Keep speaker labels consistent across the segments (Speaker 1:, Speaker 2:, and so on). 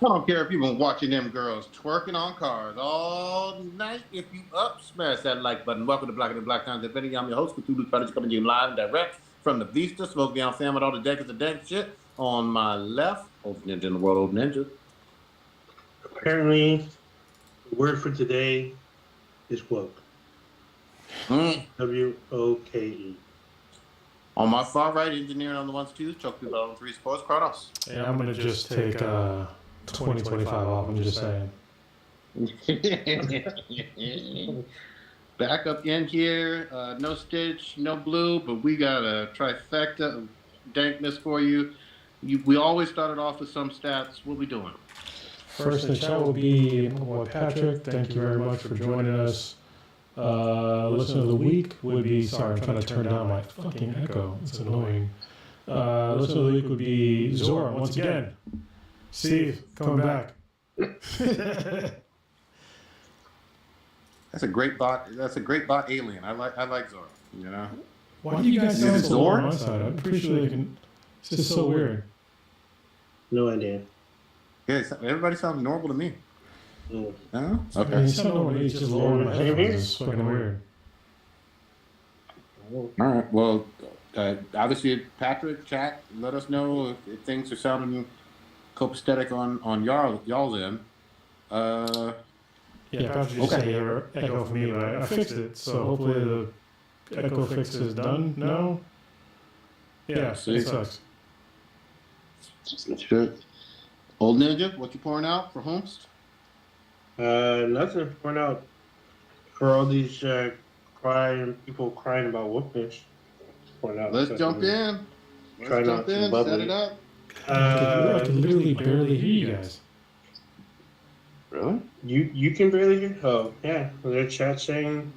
Speaker 1: I don't care if you've been watching them girls twerking on cars all night. If you up, smash that like button. Welcome to Black and Black Times Infinity. I'm your host, Cthulhu Brothers, coming to you live and direct from the Vista. Smoke down Sam with all the deckers of dank shit. On my left, oldest ninja in the world, old ninja.
Speaker 2: Apparently, the word for today is woke. W-O-K-E.
Speaker 1: On my far right, engineering on the ones, twos, choke people on the three sports, Kronos.
Speaker 3: Yeah, I'm going to just take 2025 off. I'm just saying.
Speaker 1: Back up in here, no Stitch, no Blue, but we got a trifecta of dankness for you. We always started off with some stats. What we doing?
Speaker 3: First in the chat will be my boy Patrick. Thank you very much for joining us. Listener of the week would be, sorry, I'm trying to turn down my fucking echo. It's annoying. Listener of the week would be Zora, once again. Steve, coming back.
Speaker 1: That's a great bot. That's a great bot alien. I like Zora. You know.
Speaker 3: Why do you guys sound so low on my side? I'm pretty sure they can. It's just so weird.
Speaker 2: No idea.
Speaker 1: Yeah, everybody sounds normal to me.
Speaker 2: Mm.
Speaker 1: No?
Speaker 3: Okay. I mean, it's not normal. It's just lower in my headphones. It's fucking weird.
Speaker 1: All right. Well, obviously, Patrick, chat, let us know if things are sounding copacetic on y'all's end.
Speaker 3: Yeah, Patrick just said echo for me, but I fixed it. So hopefully the echo fix is done now. Yeah, it sucks.
Speaker 1: Sure. Old Ninja, what you pouring out for Homest?
Speaker 2: Nothing to point out for all these people crying about wokeness.
Speaker 1: Let's jump in. Let's jump in. Set it up.
Speaker 3: I can literally barely hear you guys.
Speaker 1: Really?
Speaker 2: You can barely hear? Oh, yeah. Their chat saying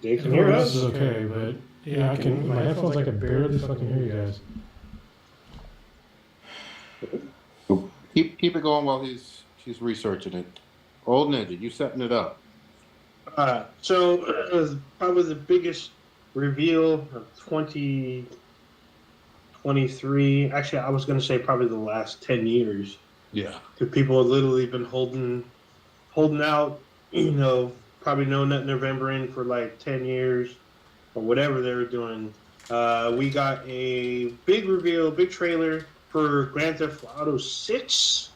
Speaker 2: they can hear us.
Speaker 3: This is okay, but yeah, I can. My headphones, I can barely fucking hear you guys.
Speaker 1: Keep it going while he's researching it. Old Ninja, you setting it up.
Speaker 2: So it was probably the biggest reveal of 2023. Actually, I was going to say probably the last 10 years.
Speaker 1: Yeah.
Speaker 2: Because people have literally been holding out, probably no November in for like 10 years or whatever they were doing. We got a big reveal, big trailer for Grand Theft Auto 6.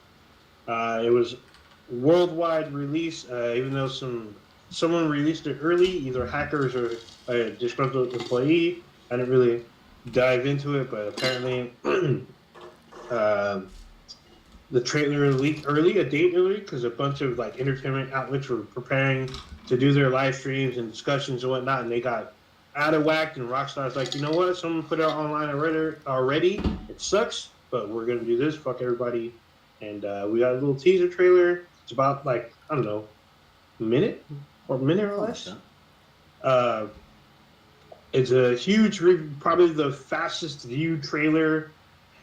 Speaker 2: It was worldwide release, even though someone released it early, either hackers or a disgruntled employee. I didn't really dive into it, but apparently the trailer leaked early, a date early, because a bunch of like entertainment outlets were preparing to do their live streams and discussions and whatnot, and they got out of whack. And Rockstar's like, you know what? Someone put it online already. It sucks, but we're gonna do this. Fuck everybody. And we got a little teaser trailer. It's about like, I don't know, a minute or less. It's a huge, probably the fastest viewed trailer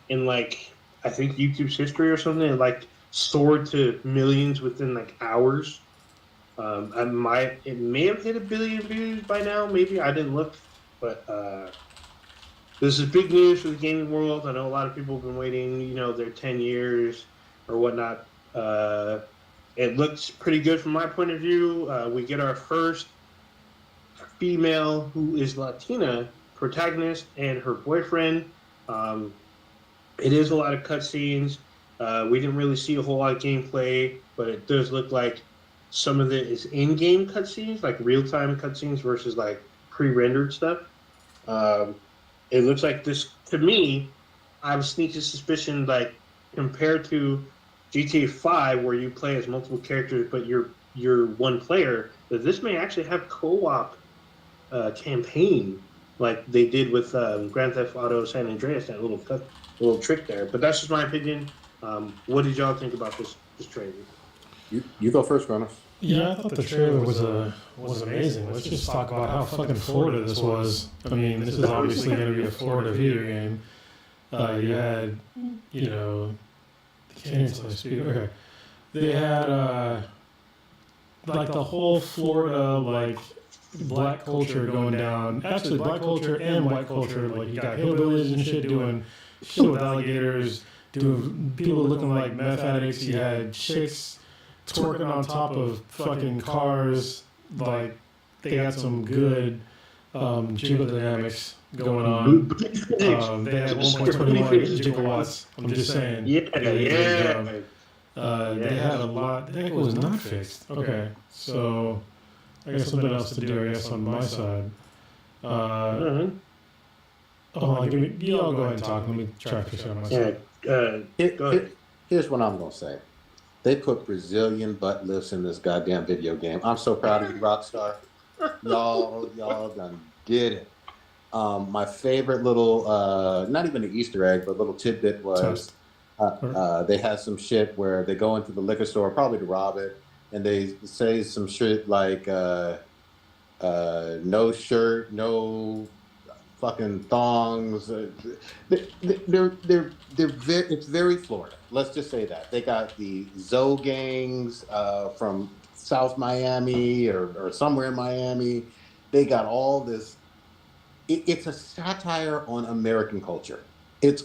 Speaker 2: in like, I think YouTube's history or something. It like soared to millions within like hours. It may have hit 1 billion views by now. Maybe I didn't look, but this is big news for the gaming world. I know a lot of people have been waiting, their 10 years or whatnot. It looks pretty good from my point of view. We get our first female who is Latina protagonist and her boyfriend. It is a lot of cutscenes. We didn't really see a whole lot of gameplay, but it does look like some of it is in-game cutscenes, like real-time cutscenes versus like pre-rendered stuff. It looks like this, to me, I have a sneaky suspicion, like compared to GTA 5, where you play as multiple characters, but you're one player, that this may actually have co-op campaign, like they did with Grand Theft Auto San Andreas, that little trick there. But that's just my opinion. What did y'all think about this trailer?
Speaker 1: You go first, Kronos.
Speaker 3: Yeah, I thought the trailer was amazing. Let's just talk about how fucking Florida this was. I mean, this is obviously going to be a Florida video game. You had, can't even tell speak. Okay, they had like the whole Florida like black culture going down. Actually, black culture and white culture. Like you got hillbillies and shit doing shit with alligators. dude, people looking like meth addicts. You had chicks twerking on top of fucking cars. Like, they got some good jiggle dynamics going on. They had 1.21 gigawatts. I'm just saying.
Speaker 2: Yeah,
Speaker 3: they did a great job.
Speaker 2: yeah.
Speaker 3: They had a lot. I think it was not fixed. Okay, so I guess something else to do. I guess on my side. Hold on, y'all go ahead and talk. Let me try to fix it on my side.
Speaker 2: Go ahead.
Speaker 1: Here's what I'm gonna say. They put Brazilian butt lifts in this goddamn video game. I'm so proud of you, Rockstar. Y'all done did it. My favorite little, not even an Easter egg, but little tidbit was they had some shit where they go into the liquor store, probably to rob it, and they say some shit like, no shirt, no fucking thongs. It's very Florida. Let's just say that. They got the Zoe gangs from South Miami or somewhere in Miami. They got all this. It's a satire on American culture. It's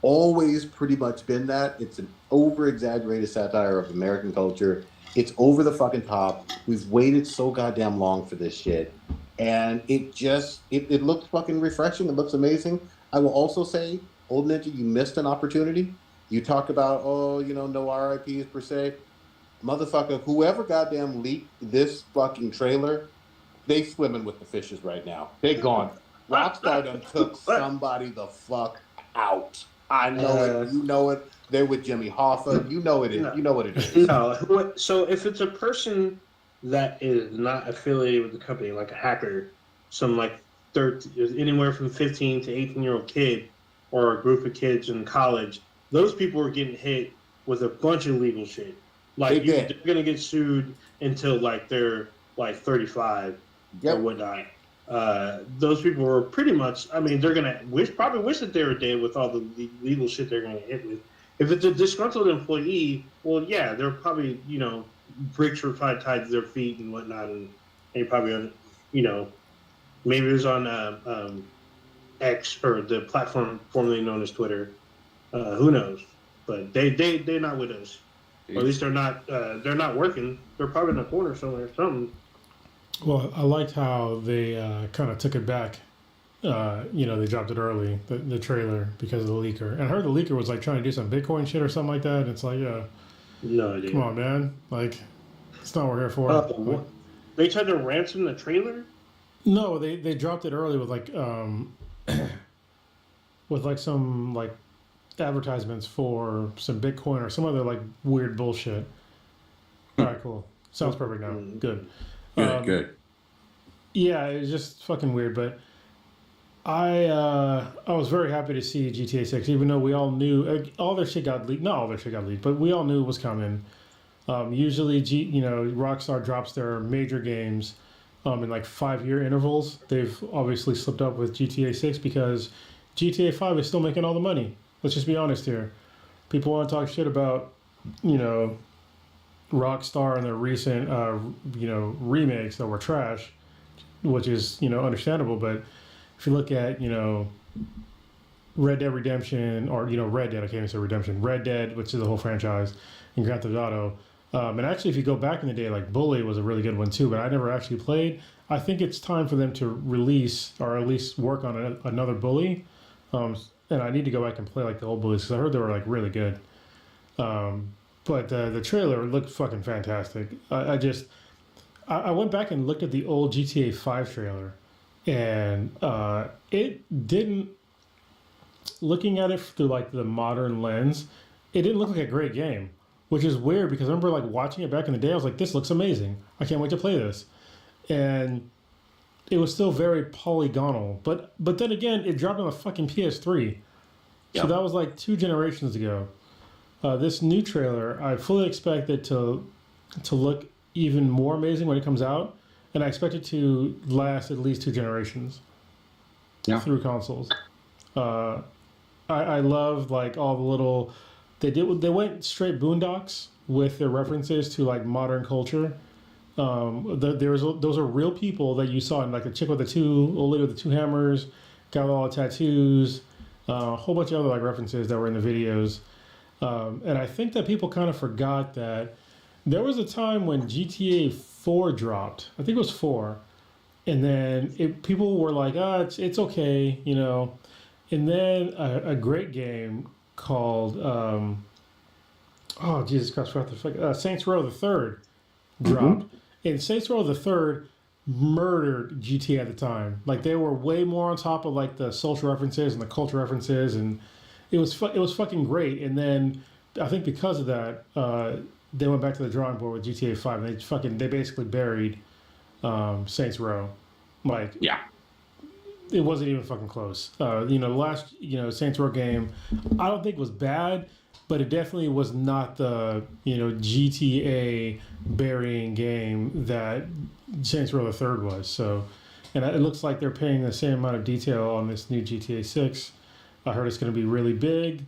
Speaker 1: always pretty much been that. It's an over-exaggerated satire of American culture. It's over the fucking top. We've waited so goddamn long for this shit. And it looks fucking refreshing. It looks amazing. I will also say, Old Ninja, you missed an opportunity. You talk about, no RIPs per se. Motherfucker, whoever goddamn leaked this fucking trailer, they swimming with the fishes right now. They gone. Rockstar done took somebody the fuck out. I know it. You know it. They're with Jimmy Hoffa. You know it is. You know what it is.
Speaker 2: No. So if it's a person that is not affiliated with the company, like a hacker, some like anywhere from 15 to 18-year-old kid, or a group of kids in college, those people are getting hit with a bunch of legal shit. Like they're gonna get sued until like they're like 35 or whatnot. Those people were pretty much. I mean, they're gonna probably wish that they were dead with all the legal shit they're gonna hit with. If it's a disgruntled employee, well, yeah, they're probably bricks were probably tied to their feet and whatnot, and they probably maybe it was on X or the platform formerly known as Twitter. Who knows? But they're not with us. Or at least they're not working. They're probably in a corner somewhere or something.
Speaker 3: Well, I liked how they kind of took it back. They dropped it early, the trailer, because of the leaker. And I heard the leaker was like trying to do some Bitcoin shit or something like that. And it's like,
Speaker 2: no idea.
Speaker 3: Come on, man. Like, it's not what we're here for.
Speaker 2: They tried to ransom the trailer?
Speaker 3: No, they dropped it early with like some like advertisements for some Bitcoin or some other like weird bullshit. All right, cool. Sounds perfect now. Good.
Speaker 1: Good.
Speaker 3: Yeah, it was just fucking weird, but I was very happy to see GTA 6, even though we all knew all their shit got leaked. Not all their shit got leaked, but we all knew it was coming. Usually, Rockstar drops their major games in like 5-year intervals. They've obviously slipped up with GTA 6 because GTA 5 is still making all the money. Let's just be honest here. People want to talk shit about, Rockstar and their recent, remakes that were trash, which is, understandable. But if you look at, Red Dead Redemption, or, Red Dead, I can't even say Redemption, Red Dead, which is the whole franchise, and Grand Theft Auto. And actually, if you go back in the day, like Bully was a really good one too, but I never actually played. I think it's time for them to release, or at least work on another Bully. And I need to go back and play like the old Bullies, because I heard they were like really good. But the trailer looked fucking fantastic. I went back and looked at the old GTA 5 trailer, and it didn't, looking at it through like the modern lens, it didn't look like a great game, which is weird because I remember like watching it back in the day. I was like, this looks amazing. I can't wait to play this. And it was still very polygonal, but then again, it dropped on the fucking PS3. Yep. So that was like 2 generations ago. This new trailer, I fully expect it to look even more amazing when it comes out, and I expect it to last at least 2 generations through consoles. I love like all the little they went straight Boondocks with their references to like modern culture. Those are real people that you saw, in like the chick with the old lady with the 2 hammers, got all the tattoos, a whole bunch of other like references that were in the videos. And I think that people kind of forgot that there was a time when GTA 4 dropped. I think it was 4. And then people were like, it's okay, you know. And then a great game called, oh, Jesus Christ, what the fuck? Saints Row the Third dropped. And Saints Row the Third murdered GTA at the time. Like, they were way more on top of, like, the social references and the culture references. And it was fucking great. And then I think because of that, they went back to the drawing board with GTA 5. And they basically buried Saints Row. Like,
Speaker 1: Yeah.
Speaker 3: it wasn't even fucking close. You know, the last Saints Row game, I don't think was bad, but it definitely was not the GTA burying game that Saints Row the Third was. So, and it looks like they're paying the same amount of detail on this new GTA 6. I heard it's going to be really big.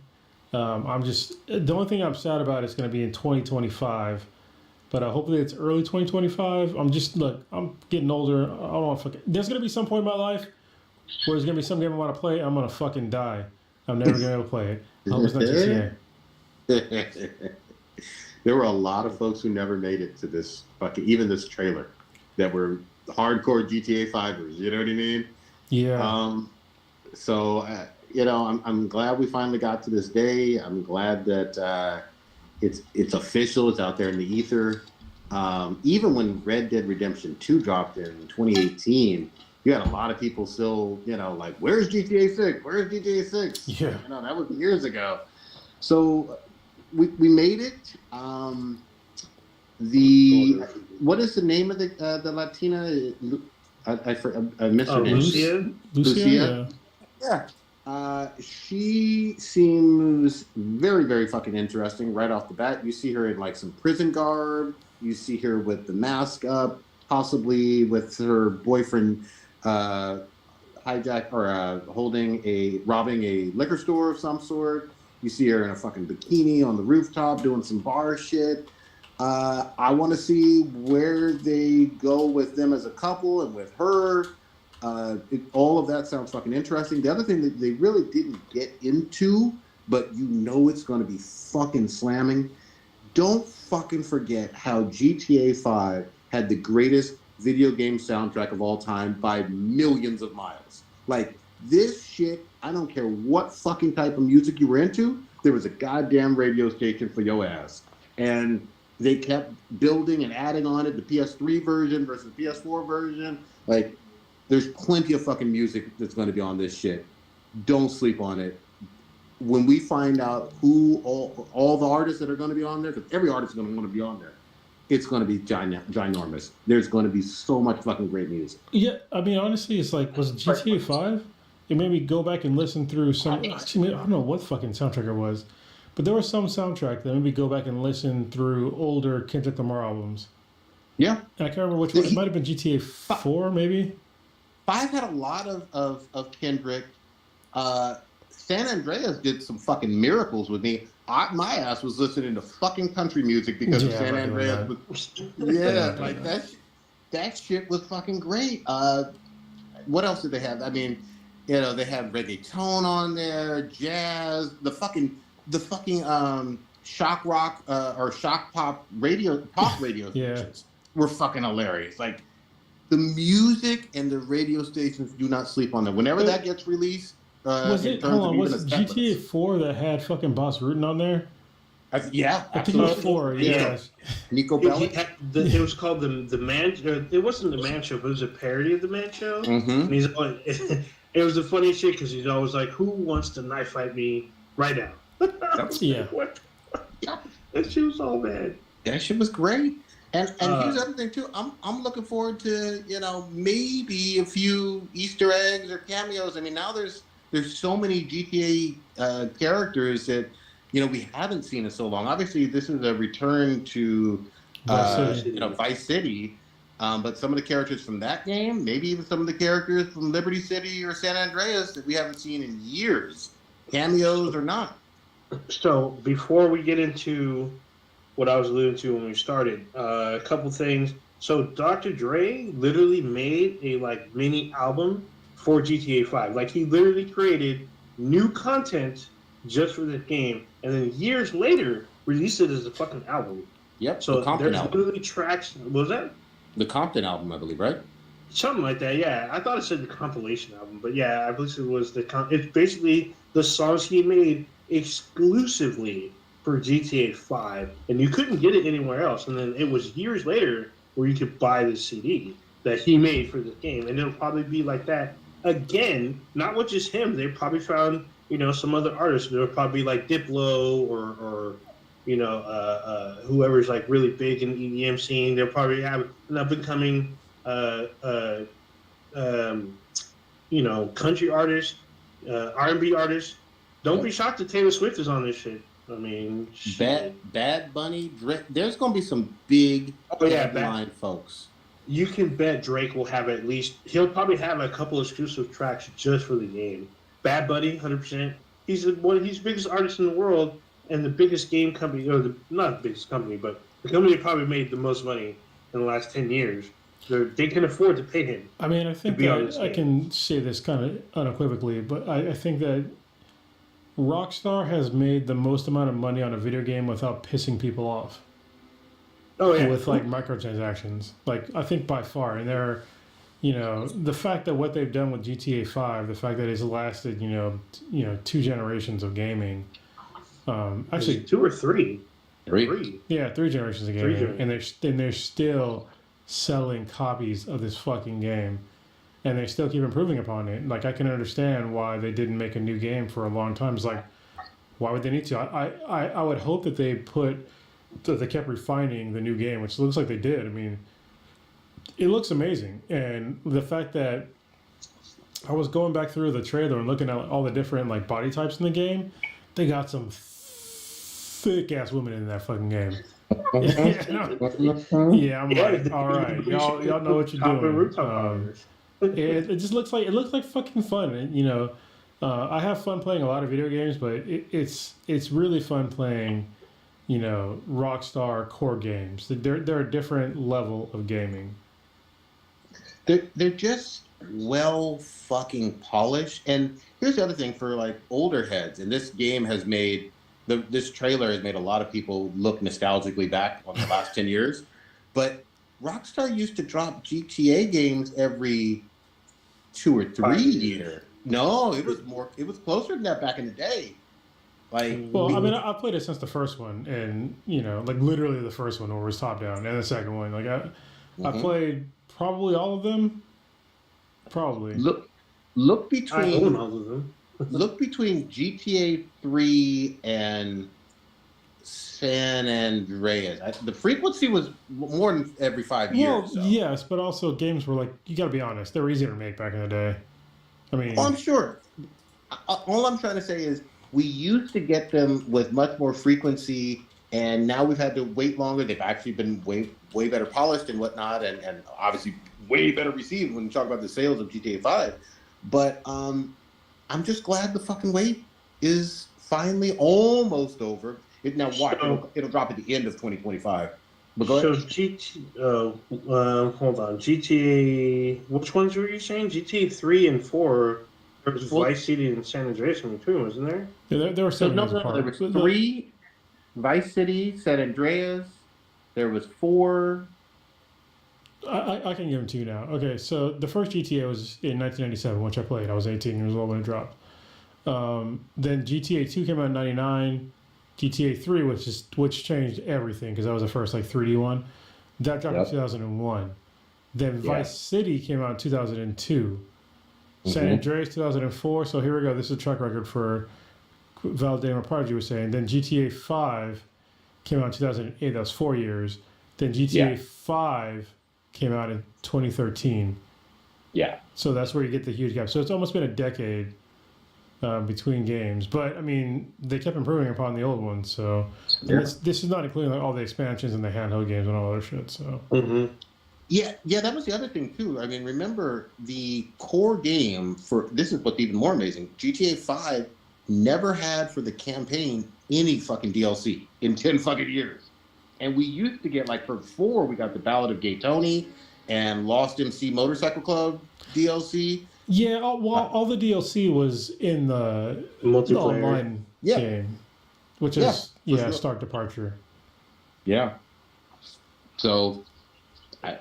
Speaker 3: I'm just the only thing I'm sad about is going to be in 2025. But hopefully it's early 2025. I'm getting older. I don't want to fucking. There's gonna be some point in my life where there's gonna be some game I want to play. I'm gonna fucking die. I'm never gonna be able to play it. I hope it's not GTA.
Speaker 1: There were a lot of folks who never made it to this even this trailer that were hardcore GTA 5ers. You know what I mean?
Speaker 3: Yeah.
Speaker 1: So I'm glad we finally got to this day. I'm glad that. It's official. It's out there in the ether. Even when Red Dead Redemption 2 dropped in 2018, you had a lot of people still, like, where's GTA 6? Where's GTA 6?
Speaker 3: Yeah.
Speaker 1: That was years ago. So we made it. What is the name of the Latina? I missed her name.
Speaker 3: Lucia.
Speaker 1: Yeah. She seems very, very fucking interesting right off the bat. You see her in like some prison garb. You see her with the mask up, possibly with her boyfriend robbing a liquor store of some sort. You see her in a fucking bikini on the rooftop doing some bar shit. I want to see where they go with them as a couple and with her. All of that sounds fucking interesting. The other thing that they really didn't get into, but it's going to be fucking slamming. Don't fucking forget how GTA 5 had the greatest video game soundtrack of all time by millions of miles. Like, this shit, I don't care what fucking type of music you were into, there was a goddamn radio station for your ass. And they kept building and adding on it, the PS3 version versus PS4 version. Like, there's plenty of fucking music that's going to be on this shit. Don't sleep on it. When we find out who all the artists that are going to be on there, because every artist is going to want to be on there, it's going to be ginormous. There's going to be so much fucking great music.
Speaker 3: Yeah, I mean, honestly, it's like, was it GTA 5? It made me go back and listen through some. Actually, I don't know what fucking soundtrack it was, but there was some soundtrack that made me go back and listen through older Kendrick Lamar albums.
Speaker 1: Yeah.
Speaker 3: And I can't remember which one. It might have been GTA 4, maybe.
Speaker 1: 5 had a lot of Kendrick. San Andreas did some fucking miracles with me. My ass was listening to fucking country music because of San Andreas. Like that shit was fucking great. What else did they have? I mean, they had reggaeton on there, jazz, the fucking shock rock or shock pop radio stations were fucking hilarious. Like, the music and the radio stations do not sleep on them. Whenever that gets released, was it
Speaker 3: GTA 4 that had fucking Boss Rutan on there?
Speaker 1: Yeah,
Speaker 3: I think it was 4. Yeah,
Speaker 1: Nico Bellic.
Speaker 2: It was called the Man. It wasn't the Man Show, but it was a parody of the Man Show.
Speaker 1: Mm-hmm.
Speaker 2: And he's it was the funniest shit because he's always like, "Who wants to knife fight me right now?"
Speaker 3: Yeah.
Speaker 2: What? That shit was all bad.
Speaker 1: That shit was great. And here's the other thing too. I'm looking forward to maybe a few Easter eggs or cameos. I mean, now there's so many GTA characters that we haven't seen in so long. Obviously, this is a return to Vice City, but some of the characters from that game, maybe even some of the characters from Liberty City or San Andreas that we haven't seen in years, cameos or not.
Speaker 2: So before we get into what I was alluding to when we started, a couple things. So Dr. Dre literally made a mini album for GTA 5. Like, he literally created new content just for this game, and then years later released it as a fucking album.
Speaker 1: Yep.
Speaker 2: So
Speaker 1: the Compton
Speaker 2: there's
Speaker 1: album.
Speaker 2: literally tracks. What was that?
Speaker 1: The Compton album, I believe, right?
Speaker 2: Something like that. Yeah, I thought it said the compilation album, but yeah, I believe it was it's basically the songs he made exclusively for GTA 5, and you couldn't get it anywhere else. And then it was years later where you could buy the CD that he made for the game, and it'll probably be like that again. Not with just him. They probably found some other artists. There'll probably be like Diplo or whoever's like really big in the EDM scene. They'll probably have an up and coming country artists, R&B artists. Don't be shocked that Taylor Swift is on this shit. I mean,
Speaker 1: Bad Bunny, Drake. There's gonna be some big headline folks.
Speaker 2: You can bet Drake will have at least. He'll probably have a couple exclusive tracks just for the game. Bad Bunny, 100%. He's the biggest artist in the world and the biggest game company, or not the biggest company, but the company that probably made the most money in the last 10 years. They can afford to pay him.
Speaker 3: I mean, I think that I can say this kind of unequivocally, but I think that Rockstar has made the most amount of money on a video game without pissing people off.
Speaker 2: Oh yeah,
Speaker 3: with like microtransactions, like I think by far, and they're, the fact that what they've done with GTA 5, the fact that it's lasted, 2 generations of gaming, actually
Speaker 2: 2 or 3.
Speaker 1: 3.
Speaker 3: Yeah, 3 generations of gaming, and they're still selling copies of this fucking game, and they still keep improving upon it. Like I can understand why they didn't make a new game for a long time. It's like, why would they need to? I would hope that they kept refining the new game, which looks like they did. I mean, it looks amazing, and the fact that I was going back through the trailer and looking at all the different like body types in the game, they got some thick ass women in that fucking game. Yeah, I'm like, all right, y'all know what you're doing. It just looks like fucking fun, and I have fun playing a lot of video games, but it's really fun playing, Rockstar core games. They're a different level of gaming.
Speaker 1: They're just well fucking polished. And here's the other thing for like older heads, and this game has made this trailer has made a lot of people look nostalgically back on the last 10 years. But Rockstar used to drop GTA games every 2 or 3 years. No, it was closer than that back in the day. Like,
Speaker 3: well, I mean, I played it since the first one, and like literally the first one where it was top down, and the second one. Like I played probably all of them. Probably
Speaker 1: look between
Speaker 2: I own all of them.
Speaker 1: Look between GTA 3 and San Andreas. The frequency was more than every 5 years.
Speaker 3: Well, so. Yes, but also games were like, you got to be honest, they were easier to make back in the day. I mean,
Speaker 1: I'm sure. All I'm trying to say is we used to get them with much more frequency, and now we've had to wait longer. They've actually been way better polished and whatnot, and obviously way better received when you talk about the sales of GTA 5. But I'm just glad the fucking wait is finally almost over. Now watch, it'll drop at the end of 2025. But go ahead.
Speaker 2: Hold on. GTA, which ones were you saying? GTA 3 and 4. There was Vice City and San Andreas in between, wasn't there?
Speaker 3: Yeah, there were 7 years
Speaker 1: apart. There was 3, Vice City, San Andreas. There was 4.
Speaker 3: I can give them to you now. Okay, so the first GTA was in 1997, which I played. I was 18 years old when it dropped. Then GTA 2 came out in 99. GTA 3, which changed everything because that was the first like 3D one. That dropped in 2001. Then Vice City came out in 2002. San Andreas 2004. So here we go. This is a track record for validating what Prodigy was saying. Then GTA 5 came out in 2008. That was 4 years. Then GTA 5 came out in 2013.
Speaker 1: Yeah.
Speaker 3: So that's where you get the huge gap. So it's almost been a decade between games. But, I mean, they kept improving upon the old ones. So this is not including like, all the expansions and the handheld games and all other shit. So.
Speaker 1: Yeah, that was the other thing, too. I mean, remember, the core game this is what's even more amazing. GTA 5 never had for the campaign any fucking DLC in 10 fucking years. And we used to get, like, for 4, we got the Ballad of Gay Tony and Lost MC Motorcycle Club DLC.
Speaker 3: Yeah, all the DLC was in the
Speaker 2: multiplayer.
Speaker 3: Online. game, which is
Speaker 1: sure.
Speaker 3: stark departure.
Speaker 1: Yeah. So I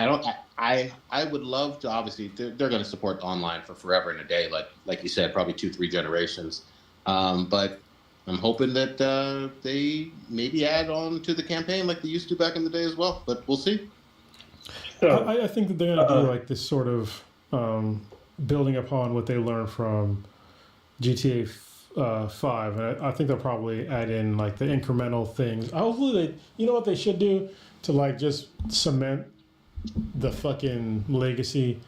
Speaker 1: don't I would love to, obviously they're going to support online for forever and a day, like you said, probably 2-3 generations. But I'm hoping that they maybe add on to the campaign like they used to back in the day as well. But we'll see.
Speaker 2: So,
Speaker 3: I think that they're going to do like this sort of building upon what they learned from GTA 5, and I think they'll probably add in like the incremental things. Hopefully, you know what they should do to like just cement the fucking legacy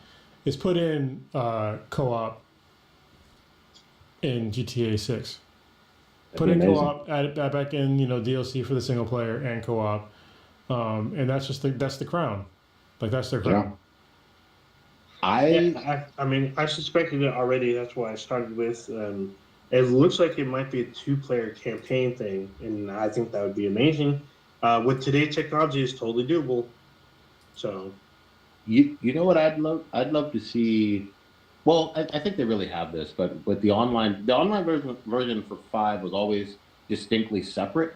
Speaker 3: is put in co-op in GTA 6. Put in co-op, add it back in, DLC for the single player and co-op, and that's the crown. Like that's their crown.
Speaker 2: I mean, I suspected it already. That's why I started with. It looks like it might be a 2-player campaign thing, and I think that would be amazing. With today's technology, it's totally doable. So,
Speaker 1: You know what I'd love to see. Well, I think they really have this, but with the online version for 5 was always distinctly separate.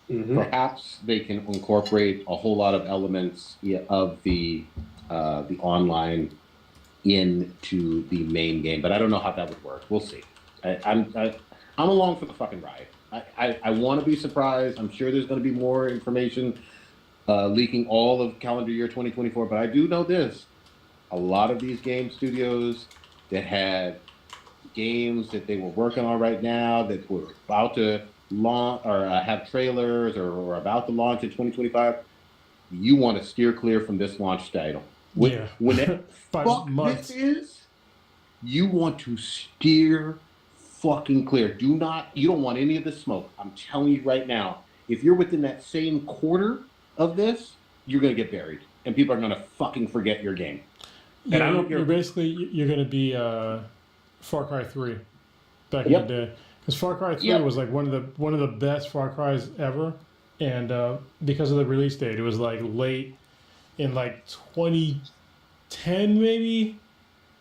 Speaker 1: Perhaps they can incorporate a whole lot of elements of the online into the main game, but I don't know how that would work. We'll see. I'm along for the fucking ride. I want to be surprised. I'm sure there's going to be more information leaking all of calendar year 2024, but I do know this: a lot of these game studios that had games that they were working on right now that were about to launch or have trailers or about to launch in 2025, you want to steer clear from this launch title. When fuck
Speaker 3: months.
Speaker 1: This is, you want to steer fucking clear. You don't want any of the smoke. I'm telling you right now, if you're within that same quarter of this, you're going to get buried. And people are going to fucking forget your game.
Speaker 3: Yeah, and you're going to be Far Cry 3 back in the day. Because Far Cry 3 was like one of the best Far Cries ever. And because of the release date, it was like late in like 2010 maybe.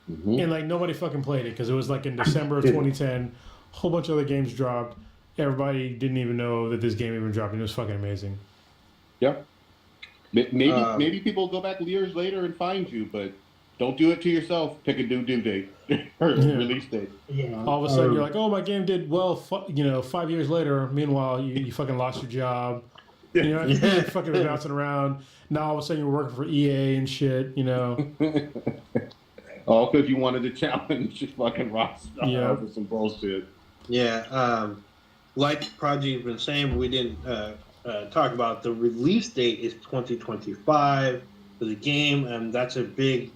Speaker 3: And like nobody fucking played it because it was like in December of 2010. A whole bunch of other games dropped. Everybody didn't even know that this game even dropped. And it was fucking amazing.
Speaker 1: Yeah. Maybe people go back years later and find you, but don't do it to yourself. Pick a due date or release date.
Speaker 2: Yeah.
Speaker 3: All of a sudden, you're like, "Oh, my game did well." 5 years later. Meanwhile, you fucking lost your job. You're fucking bouncing around. Now all of a sudden, you're working for EA and shit.
Speaker 1: All because you wanted to challenge fucking Rockstar over some bullshit.
Speaker 2: Yeah. Like Prodigy has been saying, we didn't talk about the release date is 2025 for the game, and that's a big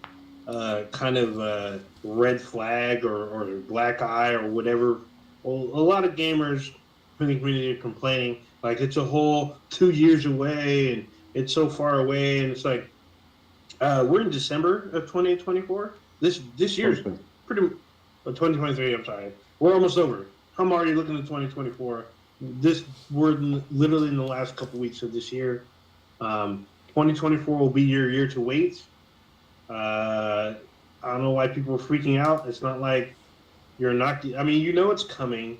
Speaker 2: kind of red flag or black eye or whatever. Well, a lot of gamers in the community are complaining like it's a whole 2 years away and it's so far away, and it's like we're in December of 2024. This year's pretty 2023. I'm sorry, we're almost over. I'm already looking at 2024. We're literally in the last couple weeks of this year. 2024 will be your year to wait. I don't know why people are freaking out. It's not like you're not. I mean, it's coming.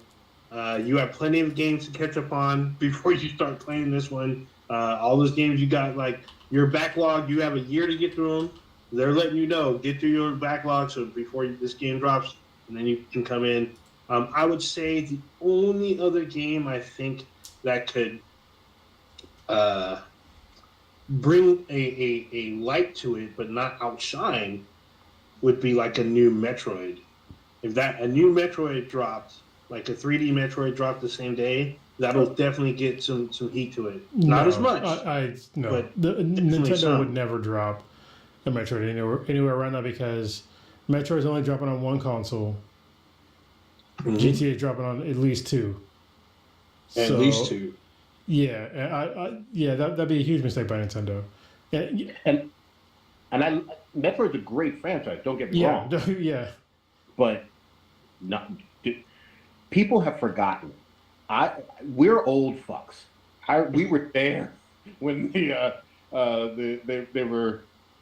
Speaker 2: You have plenty of games to catch up on before you start playing this one. All those games you got, like your backlog, you have a year to get through them. They're letting you know, get through your backlog so before this game drops, and then you can come in. I would say the only other game I think that could bring a light to it, but not outshine, would be like a new Metroid. If a new Metroid dropped, like a 3D Metroid dropped the same day, that'll definitely get some heat to it. Not as much.
Speaker 3: No.
Speaker 2: But
Speaker 3: Nintendo would never drop a Metroid anywhere around that because Metroid's only dropping on one console. GTA is dropping on at least 2.
Speaker 2: At least 2.
Speaker 3: Yeah, that'd be a huge mistake by Nintendo.
Speaker 1: And Metroid's a great franchise. Don't get me wrong.
Speaker 3: Yeah.
Speaker 1: But people have forgotten. We're old fucks. We were there when they were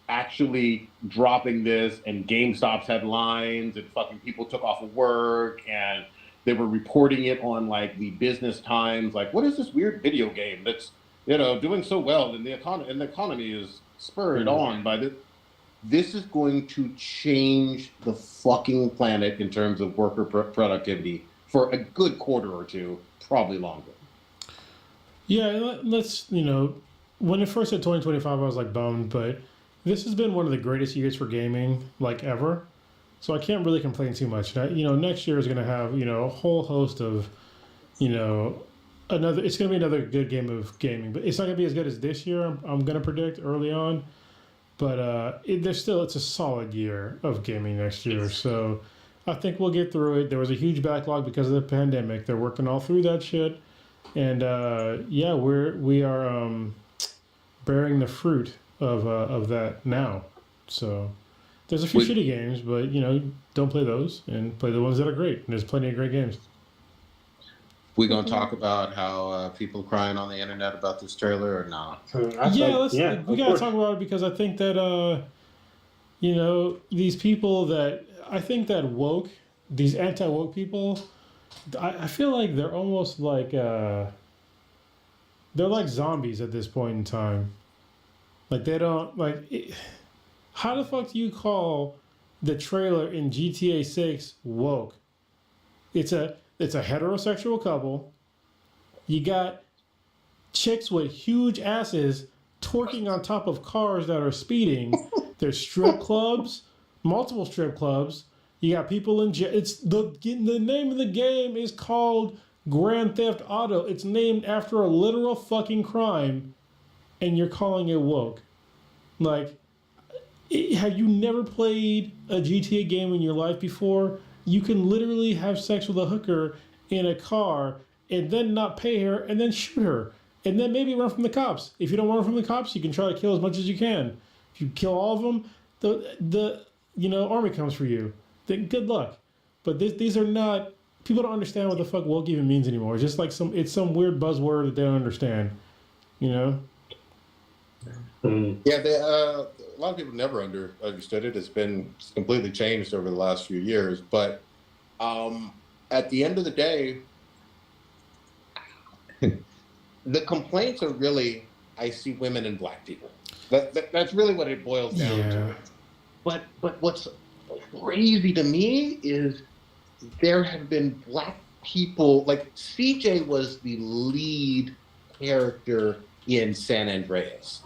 Speaker 1: actually dropping this, and GameStop's had lines, and fucking people took off of work, and They were reporting it on like the Business Times. Like, what is this weird video game that's doing so well, and the economy is spurred on by this. This is going to change the fucking planet in terms of worker productivity for a good quarter or two, probably longer.
Speaker 3: Yeah, let's, when it first hit 2025, I was like bummed, but this has been one of the greatest years for gaming, like ever. So I can't really complain too much. Next year is going to have, a whole host of, it's going to be another good game of gaming, but it's not going to be as good as this year, I'm going to predict early on. But it's a solid year of gaming next year. So I think we'll get through it. There was a huge backlog because of the pandemic. They're working all through that shit. And we are bearing the fruit of that now. So there's a few shitty games, but don't play those and play the ones that are great. And there's plenty of great games.
Speaker 1: We gonna talk about how people crying on the internet about this trailer or not?
Speaker 3: We gotta talk about it because I think that these people that I think that woke, these anti-woke people, I feel like they're almost like they're like zombies at this point in time. Like they don't how the fuck do you call the trailer in GTA 6 woke? It's a heterosexual couple. You got chicks with huge asses twerking on top of cars that are speeding. There's strip clubs, multiple strip clubs. You got people in jail. It's the name of the game is called Grand Theft Auto. It's named after a literal fucking crime, and you're calling it woke. Like, have you never played a GTA game in your life before? You can literally have sex with a hooker in a car and then not pay her and then shoot her and then maybe run from the cops. If you don't run from the cops, you can try to kill as much as you can. If you kill all of them, the army comes for you. Then good luck. But these are not. People don't understand what the fuck woke even means anymore. It's just like it's some weird buzzword that they don't understand.
Speaker 1: Yeah, a lot of people never understood it. It's completely changed over the last few years. But at the end of the day, the complaints are really, I see women and black people. That's really what it boils down to. But what's crazy to me is there have been black people, like CJ was the lead character in San Andreas.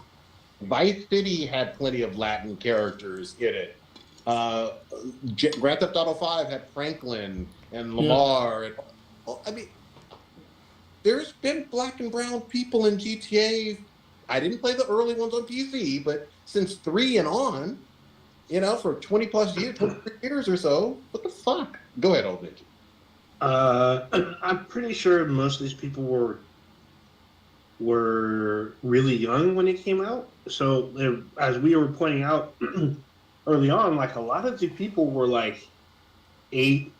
Speaker 1: Vice City had plenty of Latin characters in it. Grand Theft Auto 5 had Franklin and Lamar. Yeah. I mean, there's been black and brown people in GTA. I didn't play the early ones on PC, but since 3 and on, for 20 plus years, 23 years or so, what the fuck? Go ahead, old ninja.
Speaker 2: I'm pretty sure most of these people were really young when it came out. So as we were pointing out early on, like a lot of the people were like 8,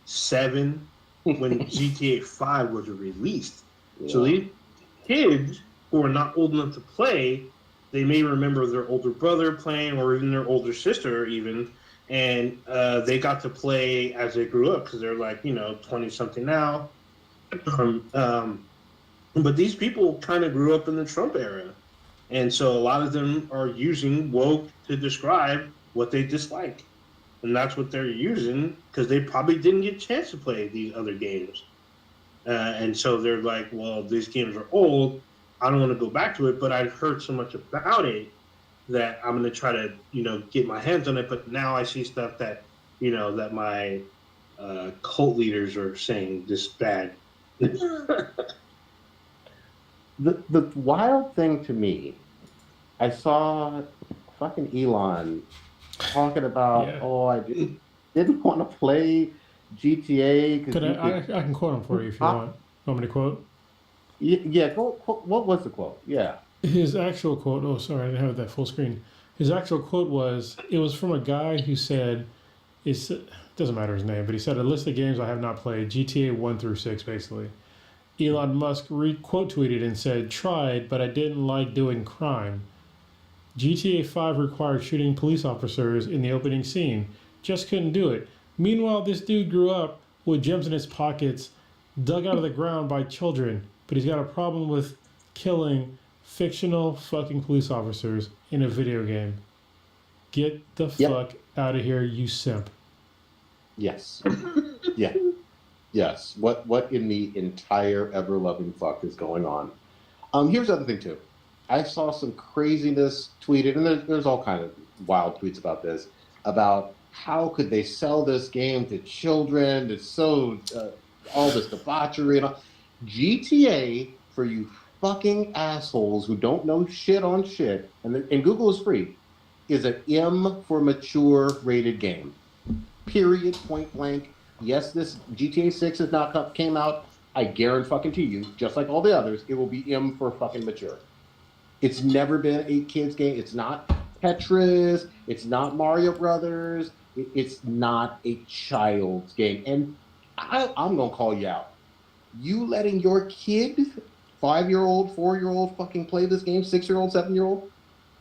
Speaker 2: 7 when GTA 5 was released. Yeah. So these kids who are not old enough to play, they may remember their older brother playing or even their older sister even, and they got to play as they grew up because they're like 20-something now. But these people kind of grew up in the Trump era. And so a lot of them are using woke to describe what they dislike. And that's what they're using because they probably didn't get a chance to play these other games. And so they're like, well, these games are old. I don't want to go back to it, but I've heard so much about it that I'm going to try to, get my hands on it. But now I see stuff that, that my cult leaders are saying this bad.
Speaker 1: The wild thing to me, I saw fucking Elon talking about, I didn't want to play GTA.
Speaker 3: I can quote him for you if you want. Want me to quote?
Speaker 1: Yeah, what was the quote? Yeah.
Speaker 3: His actual quote, I didn't have that full screen. His actual quote it was from a guy who said, it doesn't matter his name, but he said, a list of games I have not played, GTA 1 through 6, basically. Elon Musk quote tweeted and said, tried, but I didn't like doing crime. GTA 5 required shooting police officers in the opening scene. Just couldn't do it. Meanwhile, this dude grew up with gems in his pockets, dug out of the ground by children, but he's got a problem with killing fictional fucking police officers in a video game. Get the fuck out of here, you simp.
Speaker 4: Yes. Yeah. Yes. What in the entire ever-loving fuck is going on? Here's the other thing, too. I saw some craziness tweeted, and there's all kind of wild tweets about this, about how could they sell this game to children? It's so, all this debauchery and all. GTA, for you fucking assholes who don't know shit on shit, and Google is free, is an M for mature rated game. Period, point blank. Yes, this GTA 6 has not came out. I guarantee you, just like all the others, it will be M for fucking mature. It's never been a kid's game. It's not Tetris. It's not Mario Brothers. It's not a child's game. And I'm going to call you out. You letting your kid, 5-year-old, 4-year-old, fucking play this game, 6-year-old, 7-year-old,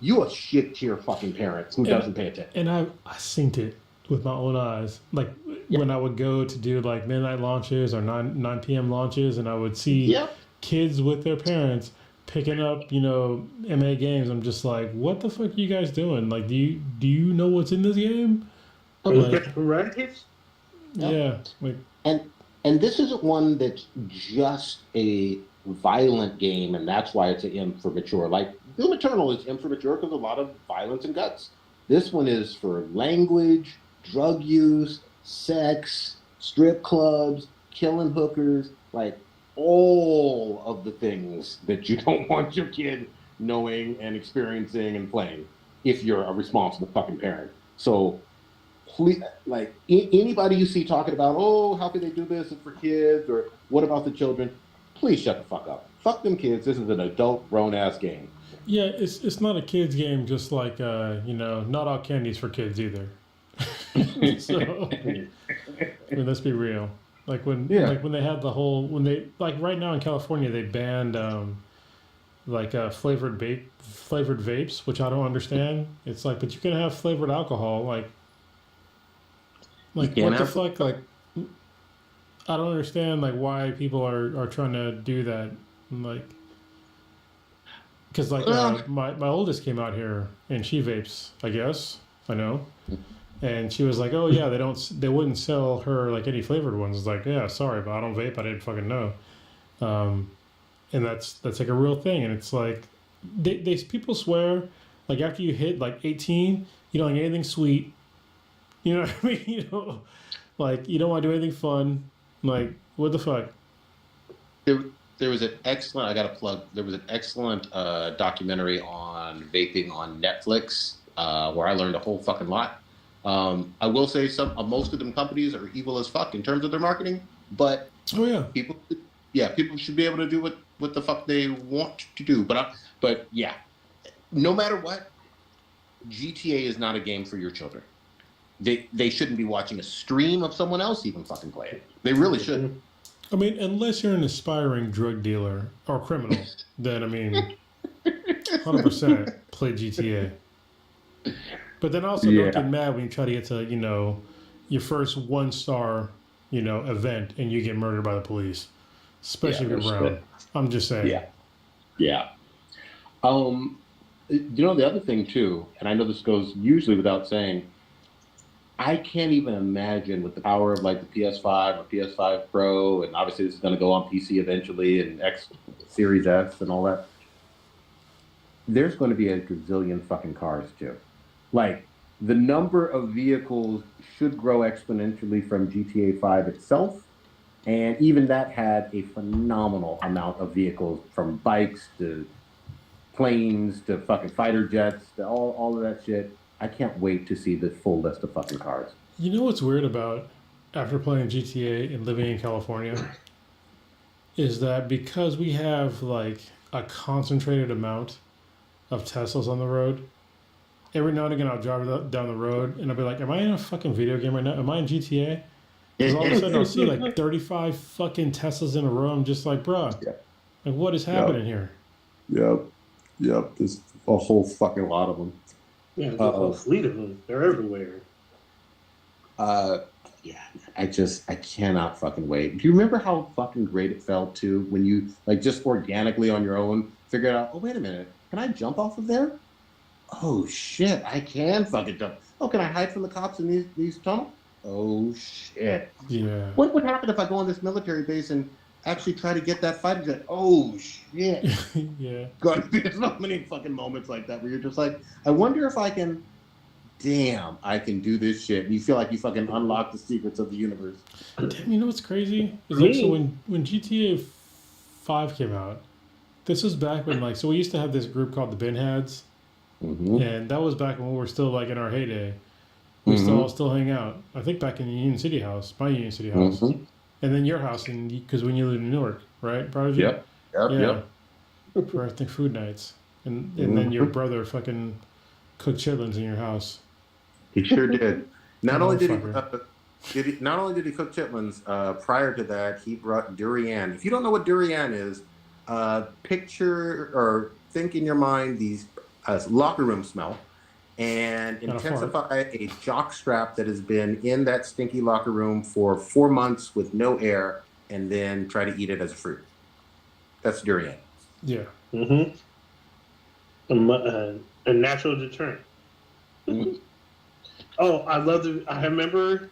Speaker 4: you a shit to your fucking parents who doesn't pay attention.
Speaker 3: And I seen it with my own eyes. Like when I would go to do like midnight launches or 9 p.m. launches, and I would see kids with their parents picking up, MA games. I'm just like, what the fuck are you guys doing? Like, do you know what's in this game?
Speaker 2: Like, right?
Speaker 3: Yeah. Like,
Speaker 4: and this isn't one that's just a violent game, and that's why it's an M for mature. Like Doom Eternal is M for mature because a lot of violence and guts. This one is for language, drug use, sex, strip clubs, killing hookers, like all of the things that you don't want your kid knowing and experiencing and playing if you're a responsible fucking parent. So please, like anybody you see talking about, oh, how can they do this for kids, or what about the children? Please shut the fuck up. Fuck them kids. This is an adult grown-ass game.
Speaker 3: Yeah, it's not a kid's game, just like, not all candy's for kids either. So, I mean, let's be real. Like when they had the whole, like right now in California, they banned flavored vapes, which I don't understand. It's like, but you can have flavored alcohol, like what the fuck? Like, I don't understand like why people are trying to do that. Like, because like my oldest came out here and she vapes, I guess. I know. And she was like, "Oh yeah, they wouldn't sell her like any flavored ones." It's like, "Yeah, sorry, but I don't vape. I didn't fucking know." And that's like a real thing. And it's like they people swear like after you hit like 18, you don't like anything sweet. You know what I mean? Like you don't want to do anything fun. Like what the fuck?
Speaker 4: There was an excellent. I got to plug. There was an excellent documentary on vaping on Netflix where I learned a whole fucking lot. I will say most of them companies are evil as fuck in terms of their marketing, but people should be able to do what the fuck they want to do. But no matter what, GTA is not a game for your children. They shouldn't be watching a stream of someone else even fucking play it. They really shouldn't.
Speaker 3: I mean, unless you're an aspiring drug dealer or criminal, then I mean, 100% play GTA. But then also don't get mad when you try to get to, your first 1-star, event and you get murdered by the police. Especially if you're brown. I'm just saying.
Speaker 4: Yeah. The other thing too, and I know this goes usually without saying, I can't even imagine with the power of like the PS5 or PS5 Pro, and obviously this is going to go on PC eventually, and X Series S and all that. There's going to be a gazillion fucking cars too. Like, the number of vehicles should grow exponentially from GTA 5 itself. And even that had a phenomenal amount of vehicles, from bikes to planes to fucking fighter jets to all of that shit. I can't wait to see the full list of fucking cars.
Speaker 3: You know what's weird about, after playing GTA and living in California, is that because we have like a concentrated amount of Teslas on the road, every now and again I'll drive down the road and I'll be like, am I in a fucking video game right now? Am I in GTA? Because all of a sudden I'll see like 35 fucking Teslas in a row. I'm just like, bruh, like what is happening here?
Speaker 4: Yep. There's a whole fucking lot of them.
Speaker 2: Yeah, there's a whole fleet of them. They're everywhere.
Speaker 4: yeah, I cannot fucking wait. Do you remember how fucking great it felt too when you like just organically on your own figured out, oh wait a minute, can I jump off of there? Oh shit, I can fucking jump. Oh, can I hide from the cops in these tunnels? Oh shit.
Speaker 3: Yeah.
Speaker 4: What would happen if I go on this military base and actually try to get that fighter jet? Oh shit.
Speaker 3: Yeah.
Speaker 4: God, there's so many fucking moments like that where you're just like, I wonder if I can. Damn, I can do this shit. And you feel like you fucking unlock the secrets of the universe.
Speaker 3: Damn, you know what's crazy? It's
Speaker 2: Me?
Speaker 3: like, so when GTA 5 came out, this was back when, like, so we used to have this group called the Binheads,
Speaker 4: Mm-hmm.
Speaker 3: and that was back when we were still, like, in our heyday. We still hang out. I think back in the Union City house, my Union City house.
Speaker 4: Mm-hmm.
Speaker 3: And then your house, because when you lived in Newark, right, Prodigy?
Speaker 4: Yep.
Speaker 3: Yeah. For, I think, food nights. And then your brother fucking cooked chitlins in your house.
Speaker 4: He sure did. Not only did
Speaker 3: Motherfucker.
Speaker 4: not only did he cook chitlins, prior to that, he brought durian. If you don't know what durian is, picture or think in your mind these locker room smell and
Speaker 3: Not a fart.
Speaker 4: intensify a jock strap that has been in that stinky locker room for 4 months with no air, and then try to eat it as a fruit. That's durian.
Speaker 3: Yeah.
Speaker 2: Mm-hmm. A natural deterrent.
Speaker 4: Mhm.
Speaker 2: Oh, I remember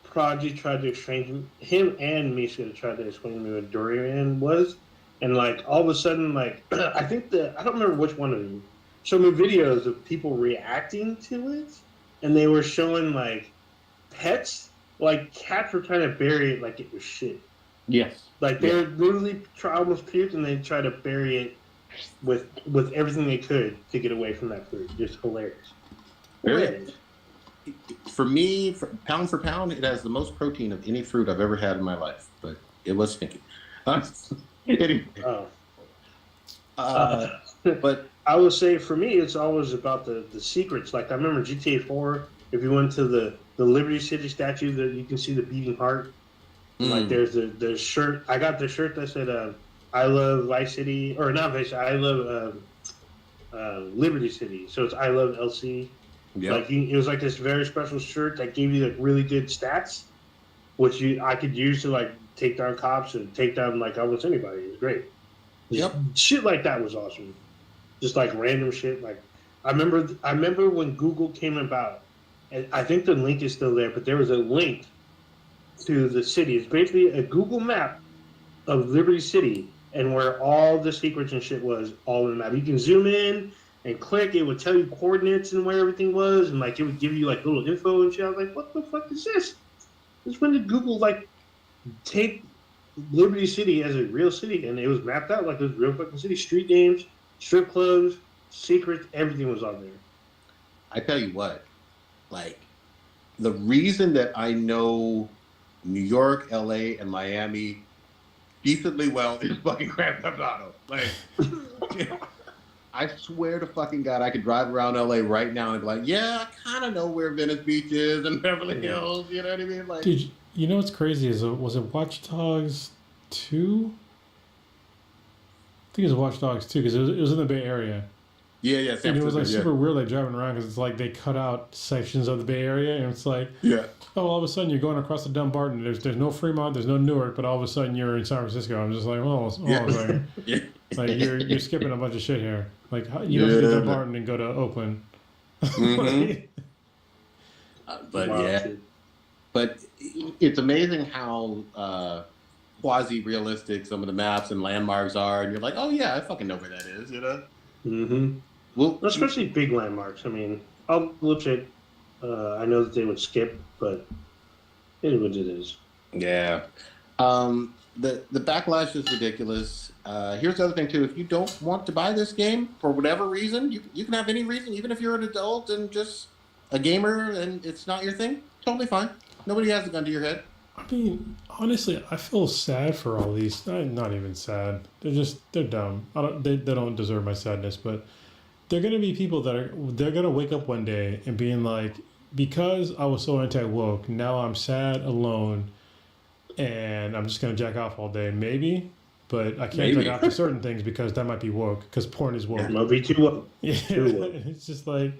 Speaker 2: Prodigy tried to explain him and Misha tried to explain to me what durian was, and like all of a sudden, like I don't remember which one of them showed me videos of people reacting to it, and they were showing like pets, like cats were trying to bury it like it was shit.
Speaker 4: Yes.
Speaker 2: Like they were literally almost puked, and they tried to bury it with everything they could to get away from that food. Just hilarious.
Speaker 4: Really? For me, pound for pound, it has the most protein of any fruit I've ever had in my life. But it was stinky. Anyway,
Speaker 2: Oh.
Speaker 4: but
Speaker 2: I would say for me, it's always about the secrets. Like I remember GTA 4. If you went to the Liberty City statue, that you can see the beating heart. Like there's the shirt. I got the shirt that said "I love Vice City" or not Vice City. I love Liberty City. So it's "I love LC."
Speaker 4: yeah,
Speaker 2: Like it was like this very special shirt that gave you like really good stats, which I could use to like take down cops and take down like almost anybody. It was great. Just shit like that was awesome. Just like random shit. Like I remember when Google came about, and I think the link is still there, but there was a link to the city. It's basically a Google map of Liberty City and where all the secrets and shit was all in the map. You can zoom in and click, it would tell you coordinates and where everything was, and like it would give you like little info and shit. I was like, what the fuck is this? This when did Google like take Liberty City as a real city, and it was mapped out like it was a real fucking city. Street names, strip clubs, secrets, everything was on there.
Speaker 4: I tell you what, like the reason that I know New York, LA, and Miami decently well is fucking Grand Theft Auto. Like, I swear to fucking God, I could drive around LA right now and be like, yeah, I kind of know where Venice Beach is and Beverly Hills. You know what I mean? Like,
Speaker 3: Dude, you know what's crazy is was it Watch Dogs 2? I think it was Watch Dogs 2 because it was in the Bay Area.
Speaker 4: yeah, San
Speaker 3: And it was like
Speaker 4: Francisco,
Speaker 3: super weird, like driving around because it's like they cut out sections of the Bay Area, and it's like,
Speaker 4: yeah.
Speaker 3: oh, all of a sudden you're going across the Dumbarton. There's no Fremont, there's no Newark, but all of a sudden you're in San Francisco. I'm just like, hold on a second.
Speaker 4: Yeah.
Speaker 3: Like you're skipping a bunch of shit here. Like you don't get Dumbarton and go to Oakland.
Speaker 4: Mhm. But
Speaker 2: Wow,
Speaker 4: yeah,
Speaker 2: shit.
Speaker 4: but it's amazing how quasi-realistic some of the maps and landmarks are, and you're like, oh yeah, I fucking know where that is, you know?
Speaker 2: Mm-hmm.
Speaker 4: Well,
Speaker 2: Especially big landmarks. I mean, I'll flip it. I know that they would skip, but it is what it is.
Speaker 4: yeah. The backlash is ridiculous. Here's the other thing too: if you don't want to buy this game for whatever reason, you can have any reason, even if you're an adult and just a gamer and it's not your thing. Totally fine. Nobody has a gun to your head.
Speaker 3: I mean, honestly, I feel sad for all these. Not even sad. They're dumb. They don't deserve my sadness. But they're gonna be people they're gonna wake up one day and being like, because I was so anti-woke, now I'm sad, alone, and I'm just gonna jack off all day. Maybe, but I can't jack off to certain things because that might be woke. Because porn is woke.
Speaker 2: Might be too woke.
Speaker 3: Yeah,
Speaker 2: Too woke.
Speaker 3: it's just like.